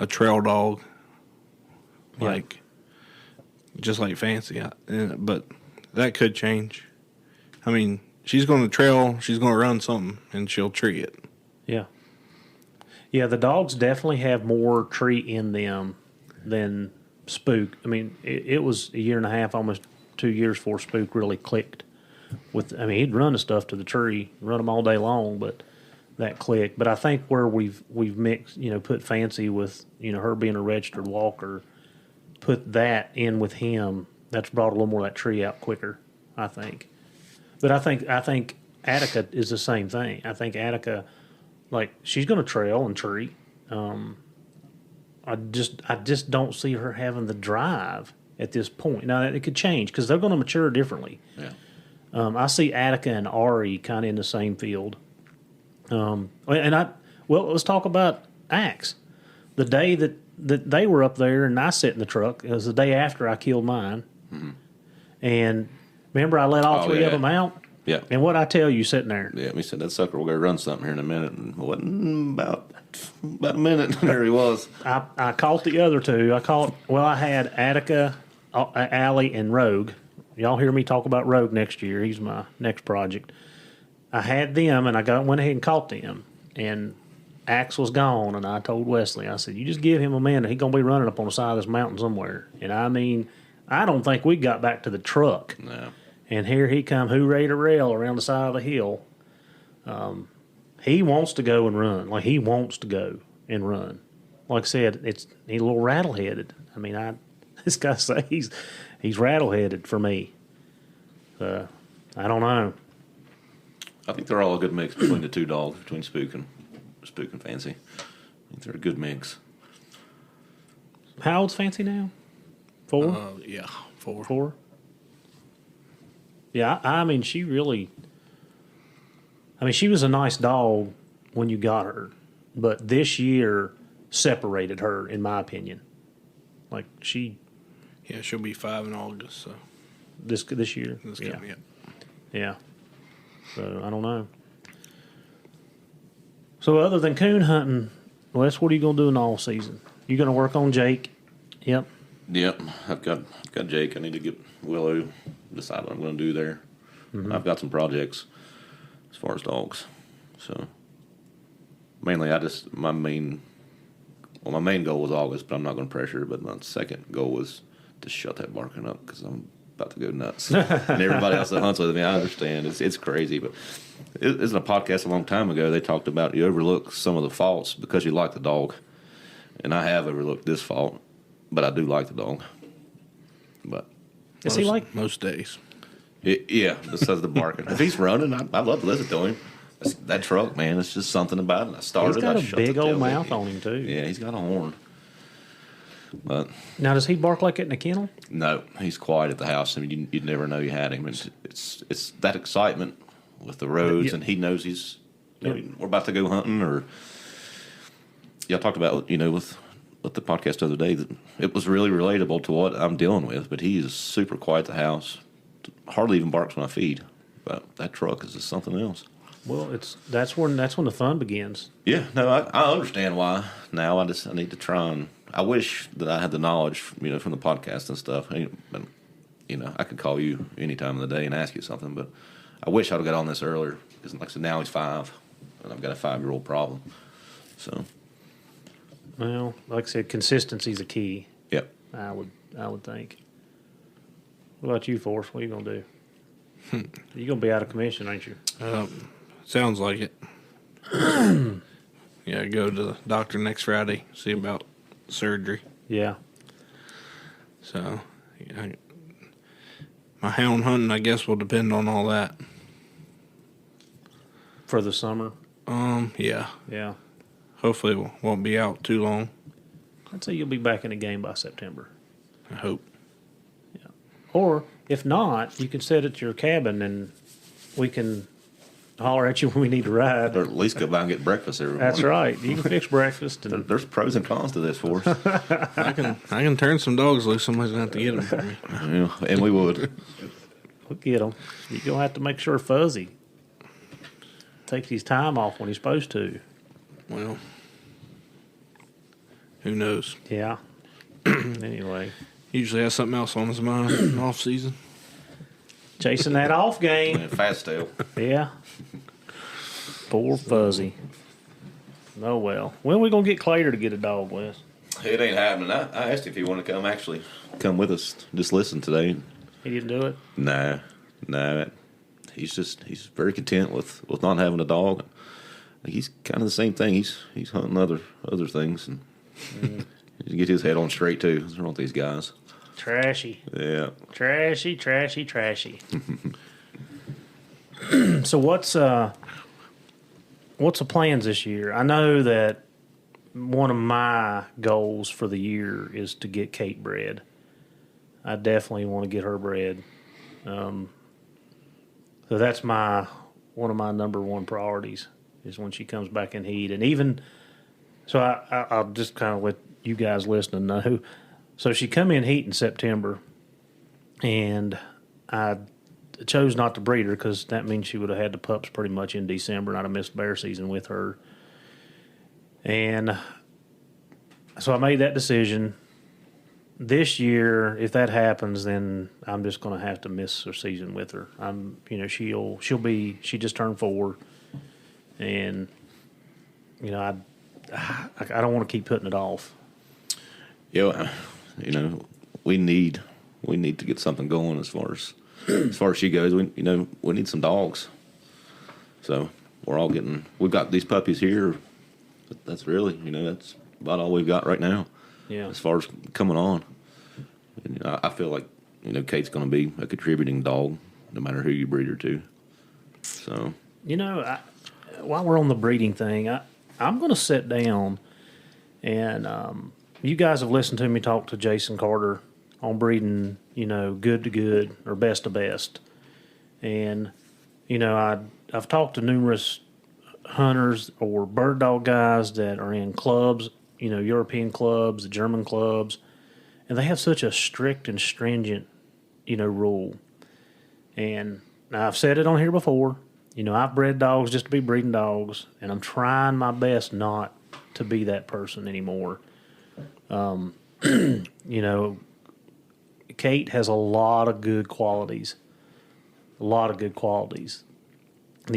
trail dog, just like Fancy. But that could change. She's going to trail, she's going to run something, and she'll tree it. Yeah. Yeah, the dogs definitely have more tree in them than Spook. It was a year and a half, almost 2 years before Spook really clicked. He'd run the stuff to the tree, run them all day long, but that clicked. But I think where we've mixed, put Fancy with, her being a registered walker, put that in with him, that's brought a little more of that tree out quicker, I think. But I think Attica is the same thing. I think Attica, she's going to trail and tree. I just don't see her having the drive at this point. Now, it could change because they're going to mature differently. Yeah. I see Attica and Ari kind of in the same field. Let's talk about Axe. The day that they were up there and I sat in the truck, it was the day after I killed mine. Mm-hmm. And remember, I let all three of them out? Yeah. And what I tell you sitting there? Yeah, we said that sucker will go run something here in a minute. And it wasn't about a minute. There he was. I caught the other two. I had Attica, Allie, and Rogue. Y'all hear me talk about Rogue next year. He's my next project. I had them, and I went ahead and caught them. And Axe was gone, and I told Wesley, I said, you just give him a minute. He's going to be running up on the side of this mountain somewhere. And I don't think we got back to the truck. No. And here he come, hooray to rail around the side of the hill. He wants to go and run. He wants to go and run. Like I said, he's a little rattle-headed. This guy says he's rattle-headed for me. I don't know. I think they're all a good mix between the two dogs, between Spook and Fancy. I think they're a good mix. How old's Fancy now? 4? Yeah, 4. 4? Yeah, she really... she was a nice dog when you got her, but this year separated her, in my opinion. Yeah, she'll be 5 in August, so... this year. Yeah. So I don't know. So other than coon hunting, Wes, what are you gonna do in the off season? You gonna work on Jake? Yep. Yep. I've got Jake. I need to get Willow, decide what I'm going to do there. Mm-hmm. I've got some projects as far as dogs. So mainly, my main goal was August, but I'm not going to pressure her. But my second goal was to shut that barking up because I'm about to go nuts. And everybody else that hunts with me, I understand it's crazy, but it was in a podcast a long time ago. They talked about you overlook some of the faults because you like the dog, and I have overlooked this fault, but I do like the dog. But is he like most days? Yeah, besides the barking. If he's running, I love to listen to him. That truck, man, it's just something about it. He's got a big old mouth on him, too. Yeah, he's got a horn. But now, does he bark like it in the kennel? No, he's quiet at the house. I mean, you'd never know you had him. It's that excitement with the roads, and he knows we're about to go hunting. Or y'all talked about, with the podcast the other day, that it was really relatable to what I'm dealing with. But he is super quiet at the house. Hardly even barks when I feed. But that truck is just something else. Well, that's when the fun begins. Yeah, no, I understand why. Now I need to try and. I wish that I had the knowledge, from the podcast and stuff. But, I could call you any time of the day and ask you something. But I wish I'd have got on this earlier because, like I said, now he's 5, and I've got a 5-year-old problem. So. Well, like I said, consistency's a key. Yep. I would think. What about you, Forrest? What are you gonna do? You're gonna be out of commission, ain't you? Sounds like it. Yeah, go to the doctor next Friday, see about surgery. Yeah. So, my hound hunting, I guess, will depend on all that. For the summer? Yeah. Yeah. Hopefully it won't be out too long. I'd say you'll be back in the game by September. I hope. Yeah. Or, if not, you can sit at your cabin and we can holler at you when we need to ride. Or at least go by and get breakfast every morning. That's right. You can fix breakfast. And There's pros and cons to this for us. I can turn some dogs loose. Somebody's going to have to get them for me. Yeah, and we would. We'll get them. You're going to have to make sure Fuzzy takes his time off when he's supposed to. Well, who knows? Yeah. Anyway. Usually has something else on his mind in off season. Chasing that off game. Yeah, fast tail. Yeah. Poor Fuzzy. Oh, well. When are we going to get Clater to get a dog, Wes? It ain't happening. I asked him if he wanted to come with us, just listen today. He didn't do it? No. He's very content with not having a dog. He's kind of the same thing. He's hunting other things, and he get his head on straight too. They're not these guys. Trashy. Yeah. Trashy. So what's the plans this year? I know that one of my goals for the year is to get Kate bred. I definitely want to get her bred. So that's one of my number one priorities is when she comes back in heat. And even so, I'll just kind of let you guys listening know. So she come in heat in September, and I chose not to breed her because that means she would have had the pups pretty much in December, and I'd have missed bear season with her. And so I made that decision. This year, if that happens, then I'm just going to have to miss her season with her. She just turned 4, and I don't want to keep putting it off. Yeah, we need to get something going as far as she goes. We need some dogs. So we've got these puppies here. But that's really, that's about all we've got right now. Yeah. As far as coming on, and, I feel like Kate's going to be a contributing dog, no matter who you breed her to. So while we're on the breeding thing, I'm going to sit down and you guys have listened to me talk to Jason Carter on breeding, good to good or best to best, and I've talked to numerous hunters or bird dog guys that are in clubs. European clubs, the German clubs, and they have such a strict and stringent, rule. And now I've said it on here before. You know, I've bred dogs just to be breeding dogs, and I'm trying my best not to be that person anymore. You know, Kate has a lot of good qualities. The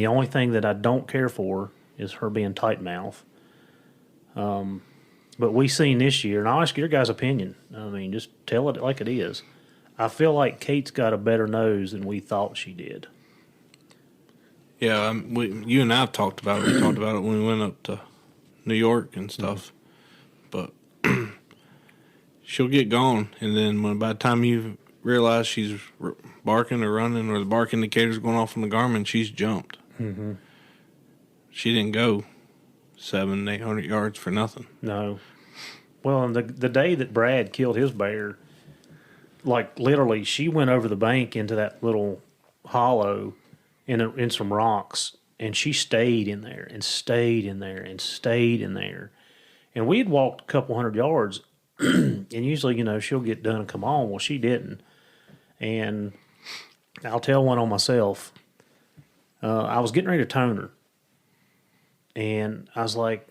only thing that I don't care for is her being tight mouth. But we seen this year, and I'll ask your guys' opinion. I mean, just tell it like it is. I feel like Kate's got a better nose than we thought she did. Yeah, you and I have talked about it. We talked about it when we went up to New York and stuff. But she'll get gone, and then by the time you realize she's barking or running, or the bark indicator's going off on the Garmin, she's jumped. Mm-hmm. She didn't go 700-800 yards for nothing. No. Well, and the day that Brad killed his bear, like literally, she went over the bank into that little hollow in some rocks, and she stayed in there and stayed in there and stayed in there. And we had walked a couple hundred yards, and usually, you know, she'll get done and come on. Well, she didn't. And I'll tell one on myself. I was getting ready to tone her, and I was like,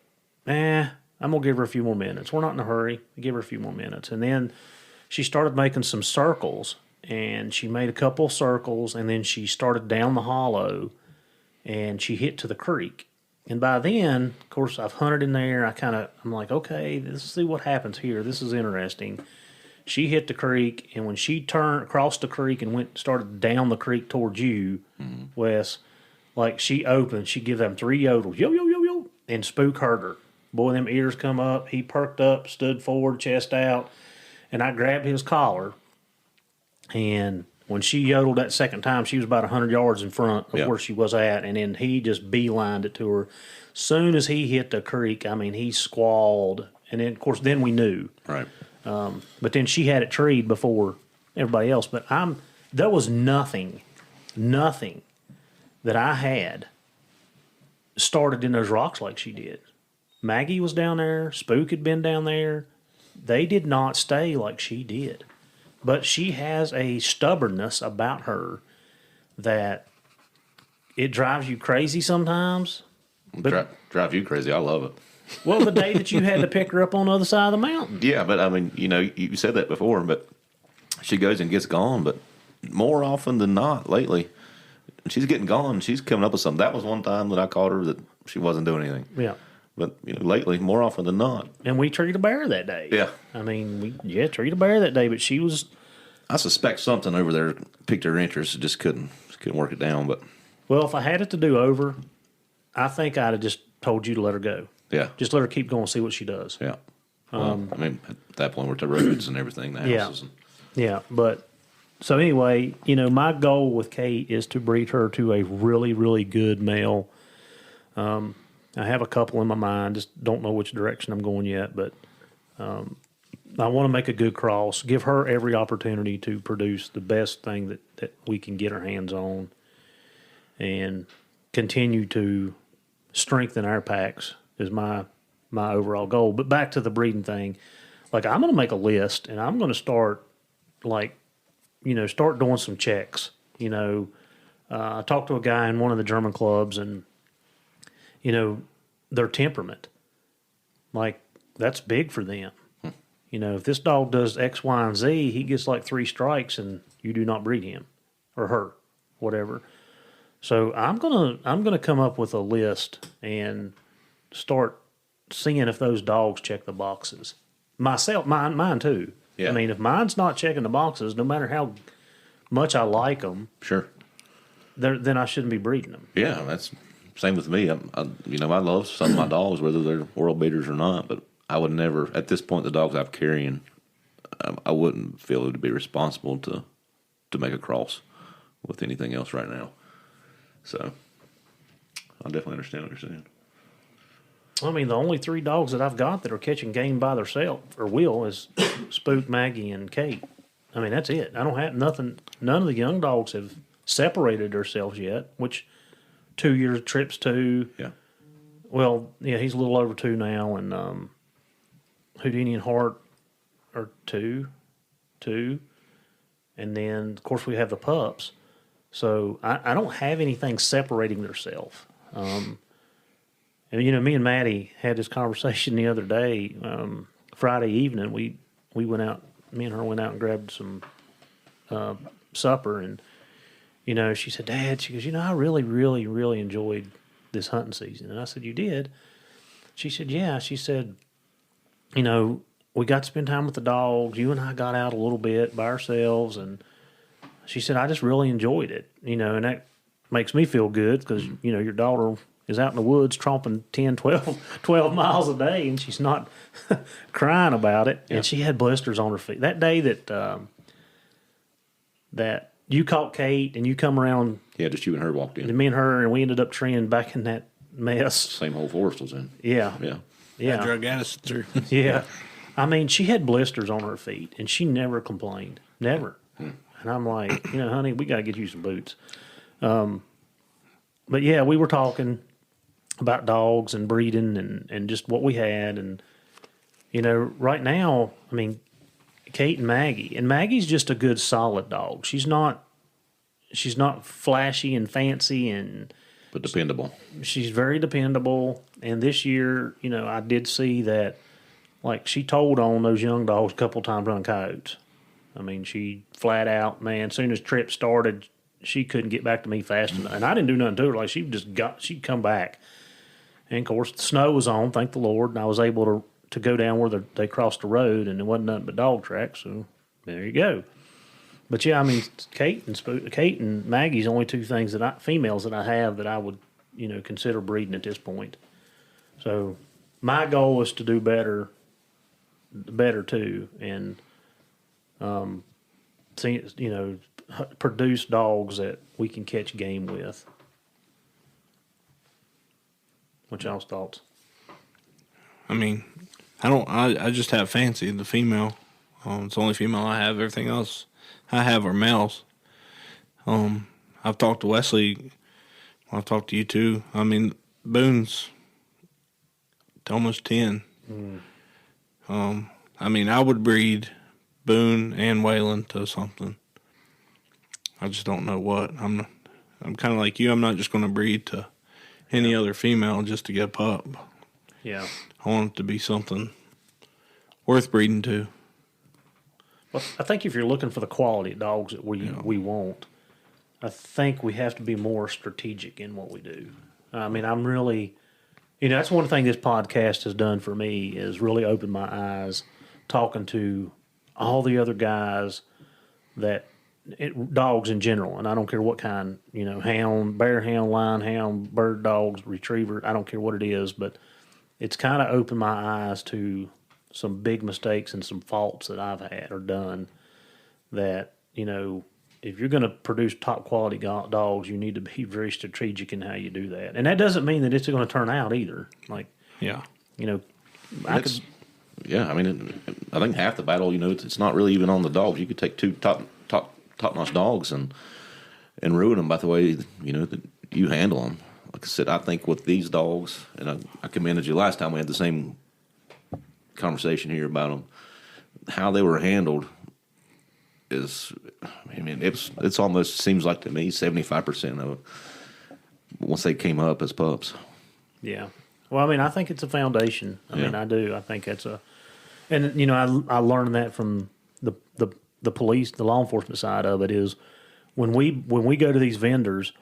I'm going to give her a few more minutes. We're not in a hurry. Give her a few more minutes. And then she started making some circles, and she made a couple circles, and then she started down the hollow, and she hit to the creek. And by then, of course, I've hunted in there. I'm like, okay, let's see what happens here. This is interesting. She hit the creek, and when she crossed the creek and started down the creek towards you, Wes, like she opened, she give them 3 yodels, yo, yo, yo, yo, and Spook heard her. Boy, them ears come up. He perked up, stood forward, chest out, and I grabbed his collar. And when she yodeled that second time, she was about 100 yards in front of where she was at, and then he just beelined it to her. Soon as he hit the creek, I mean, he squalled, and then, of course, then we knew. Right. But then she had it treed before everybody else. But there was nothing that I had started in those rocks like she did. Maggie was down there. Spook had been down there. They did not stay like she did. But she has a stubbornness about her that it drives you crazy sometimes. But Drive you crazy. I love it. Well, the day that you had to pick her up on the other side of the mountain. Yeah, but I mean, you know, you said that before, but she goes and gets gone. But more often than not, lately, she's getting gone. She's coming up with something. That was one time that I caught her that she wasn't doing anything. Yeah. But you know, lately, more often than not. And we treated a bear that day. Yeah. I mean, treated a bear that day, but she was. I suspect something over there piqued her interest. Just couldn't work it down. But well, if I had it to do over, I think I'd have just told you to let her go. Yeah. Just let her keep going, see what she does. Yeah. Well, I mean, at that point, we're at the roads and everything, the houses. Yeah. But so anyway, you know, my goal with Kate is to breed her to a really, really good male. I have a couple in my mind, just don't know which direction I'm going yet, but I want to make a good cross, give her every opportunity to produce the best thing that we can get our hands on, and continue to strengthen our packs is my overall goal. But back to the breeding thing, like I'm going to make a list, and I'm going to start start doing some checks. You know, I talked to a guy in one of the German clubs, and you know, their temperament, like that's big for them. You know, if this dog does X, Y, and Z, he gets like 3 strikes, and you do not breed him or her, whatever. So I'm gonna come up with a list and start seeing if those dogs check the boxes. Mine too. Yeah. I mean, if mine's not checking the boxes, no matter how much I like them, Sure. then I shouldn't be breeding them. Yeah, that's same with me. I love some of my dogs, whether they're world beaters or not. But I would never, at this point, the dogs I'm carrying, I wouldn't feel it would be responsible to make a cross with anything else right now. So I definitely understand what you're saying. I mean, the only 3 dogs that I've got that are catching game by themselves or will is Spook, Maggie, and Kate. I mean, that's it. I don't have nothing. None of the young dogs have separated themselves yet, which 2 years trips to. Yeah. Well, yeah, he's a little over 2 now, and Houdini and Hart are 2, and then of course we have the Pups. So I don't have anything separating themselves. And, you know, me and Maddie had this conversation the other day. Friday evening, we went out, me and her went out and grabbed some supper. And, you know, she said, Dad, she goes, you know, I really, really, really enjoyed this hunting season. And I said, you did? She said, yeah. She said, you know, we got to spend time with the dogs. You and I got out a little bit by ourselves. And she said, I just really enjoyed it, you know, and that makes me feel good because, you know, your daughter is out in the woods tromping 10, 12 miles a day, and she's not crying about it. Yeah. And she had blisters on her feet. That day that you caught Kate and you come around. Yeah, just you and her walked in. And me and her, and we ended up treeing back in that mess. Same whole forest was in. Yeah. Yeah. Yeah. Drug addicts. Yeah. I mean, she had blisters on her feet, and she never complained. Never. And I'm like, you know, honey, we got to get you some boots. But, yeah, we were talking about dogs and breeding and just what we had. And, you know, right now, I mean, Kate and Maggie's just a good, solid dog. She's not flashy and fancy but dependable. She's very dependable. And this year, you know, I did see that, like, she told on those young dogs a couple times running coyotes. I mean, she flat out, man, as soon as trip started, she couldn't get back to me fast enough. And I didn't do nothing to her. Like, she'd come back. And, of course, the snow was on, thank the Lord, and I was able to go down where they crossed the road, and there wasn't nothing but dog tracks, so there you go. But, yeah, I mean, Kate and Maggie's the only two things females that I have that I would, you know, consider breeding at this point. So my goal is to do better too, and you know, produce dogs that we can catch game with. What's y'all's thoughts? I mean, I just have Fancy, the female. It's the only female I have. Everything else I have are males. I've talked to Wesley. I've talked to you too. I mean, Boone's almost 10. I mean, I would breed Boone and Waylon to something. I just don't know what. I'm kind of like you. I'm not just going to breed to any other female just to get a pup. Yeah. I want it to be something worth breeding to. Well, I think if you're looking for the quality of dogs that we want, I think we have to be more strategic in what we do. I mean, I'm really, you know, that's one thing this podcast has done for me is really open my eyes talking to all the other guys dogs in general, and I don't care what kind, you know, hound, bear hound, lion hound, bird dogs, retriever, I don't care what it is, but it's kind of opened my eyes to some big mistakes and some faults that I've had or done that, you know, if you're going to produce top quality dogs, you need to be very strategic in how you do that. And that doesn't mean that it's going to turn out either. Like, yeah, you know, yeah, I mean, I think half the battle, you know, it's not really even on the dogs. You could take two top-notch dogs and ruin them by the way, you know, that you handle them. Like I said, I think with these dogs, and I commended you last time we had the same conversation here about them, how they were handled is, I mean, it's almost seems like to me 75% of it once they came up as pups. Yeah. Well, I mean, I think it's a foundation. I mean, I do. I think it's and you know, I learned that from the police, the law enforcement side of it is when we go to these vendors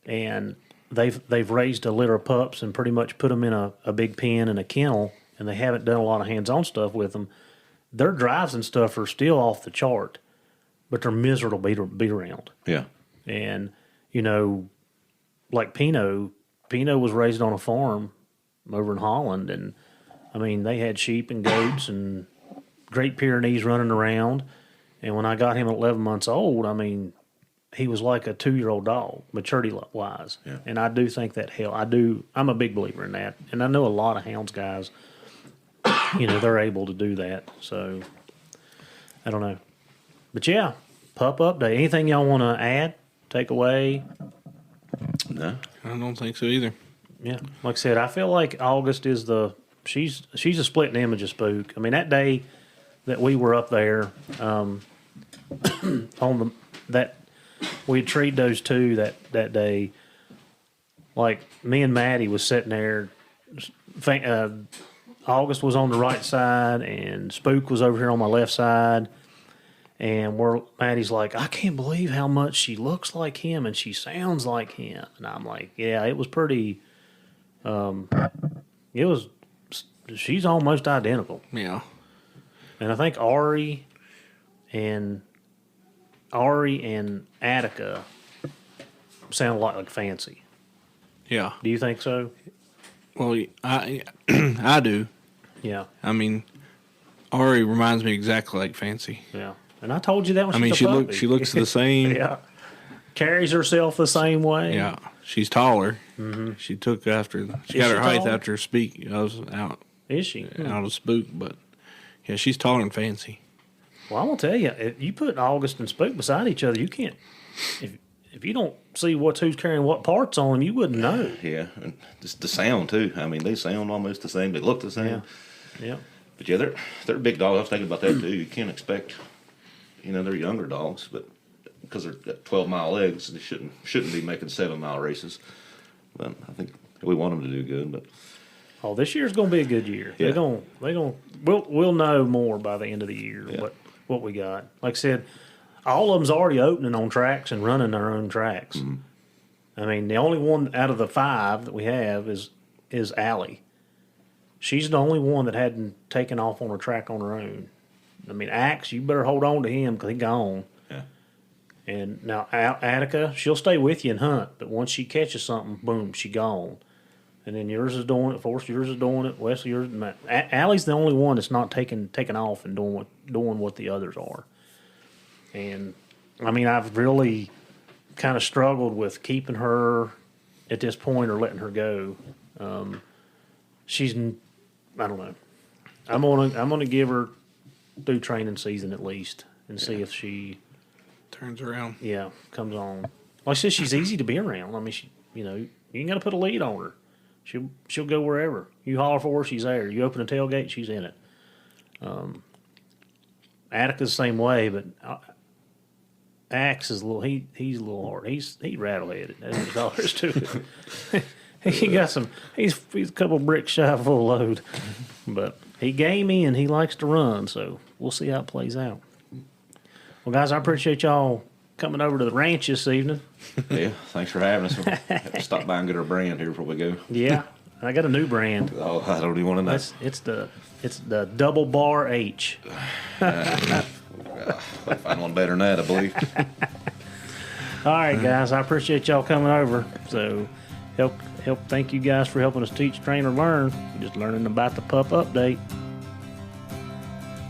and they've raised a litter of pups and pretty much put them in a big pen and a kennel, and they haven't done a lot of hands-on stuff with them, their drives and stuff are still off the chart, but they're miserable to be around. Yeah. And, you know, like Pino was raised on a farm over in Holland, and, I mean, they had sheep and goats and Great Pyrenees running around, and when I got him at 11 months old, I mean, he was like a 2-year-old dog, maturity-wise. Yeah. And I do think that I'm a big believer in that. And I know a lot of hounds guys, you know, they're able to do that. So, I don't know. But, yeah, pup update. Anything y'all want to add, take away? No. I don't think so either. Yeah. Like I said, I feel like August is she's a splitting image of Spook. I mean, that day that we were up there on we treated those two that day. Like me and Maddie was sitting there. August was on the right side, and Spook was over here on my left side. And Maddie's like, I can't believe how much she looks like him and she sounds like him. And I'm like, yeah, it was pretty. She's almost identical. Yeah. And I think Ari and Attica sound a lot like Fancy. Yeah. Do you think so? Well, I do. Yeah. I mean, Ari reminds me exactly like Fancy. Yeah. And I told you that when she looks the same. Yeah. Carries herself the same way. Yeah. She's taller. Mm-hmm. She got her height taller? after Speak. I was out. Is she? Out of Spook, but yeah, she's taller than Fancy. Well, I'm gonna tell you, if you put August and Spook beside each other, you can't. If you don't see who's carrying what parts on them, you wouldn't know. Yeah, and just the sound too. I mean, they sound almost the same. They look the same. Yeah. But yeah, they're big dogs. I was thinking about that too. You can't expect, they're younger dogs, but because they're got 12-mile legs, they shouldn't be making 7-mile races. But I think we want them to do good. But this year's gonna be a good year. Yeah. We'll know more by the end of the year what we got. Like I said, all of them's already opening on tracks and running their own tracks. Mm-hmm. I mean, the only one out of the 5 that we have is Allie. She's the only one that hadn't taken off on a track on her own. I mean, Axe, you better hold on to him because he's gone. Yeah. And now Attica, she'll stay with you and hunt, but once she catches something, boom, she gone. And then yours is doing it. Forrest, yours is doing it. Wesley, yours. Allie's the only one that's not taking off and doing what the others are. And I mean, I've really kind of struggled with keeping her at this point or letting her go. I don't know. I'm gonna give her through training season at least and see if she turns around. Yeah, comes on. Like I said, she's easy to be around. I mean, you ain't got to put a lead on her. She'll go wherever you holler for her. She's there. You open a tailgate, she's in it. Attica's the same way, but Axe is he's a little hard. He's rattle-headed. That's all there is to it. He got he's a couple bricks shy full load, but he gamey and he likes to run. So we'll see how it plays out. Well, guys, I appreciate y'all coming over to the ranch this evening. Yeah, thanks for having us. We'll have to stop by and get our brand here before we go. Yeah, I got a new brand. Oh, I don't even want to know. It's the Double Bar H. I'll find one better than that, I believe. All right, guys, I appreciate y'all coming over. So thank you guys for helping us teach, train, or learn. Just learning about the pup update.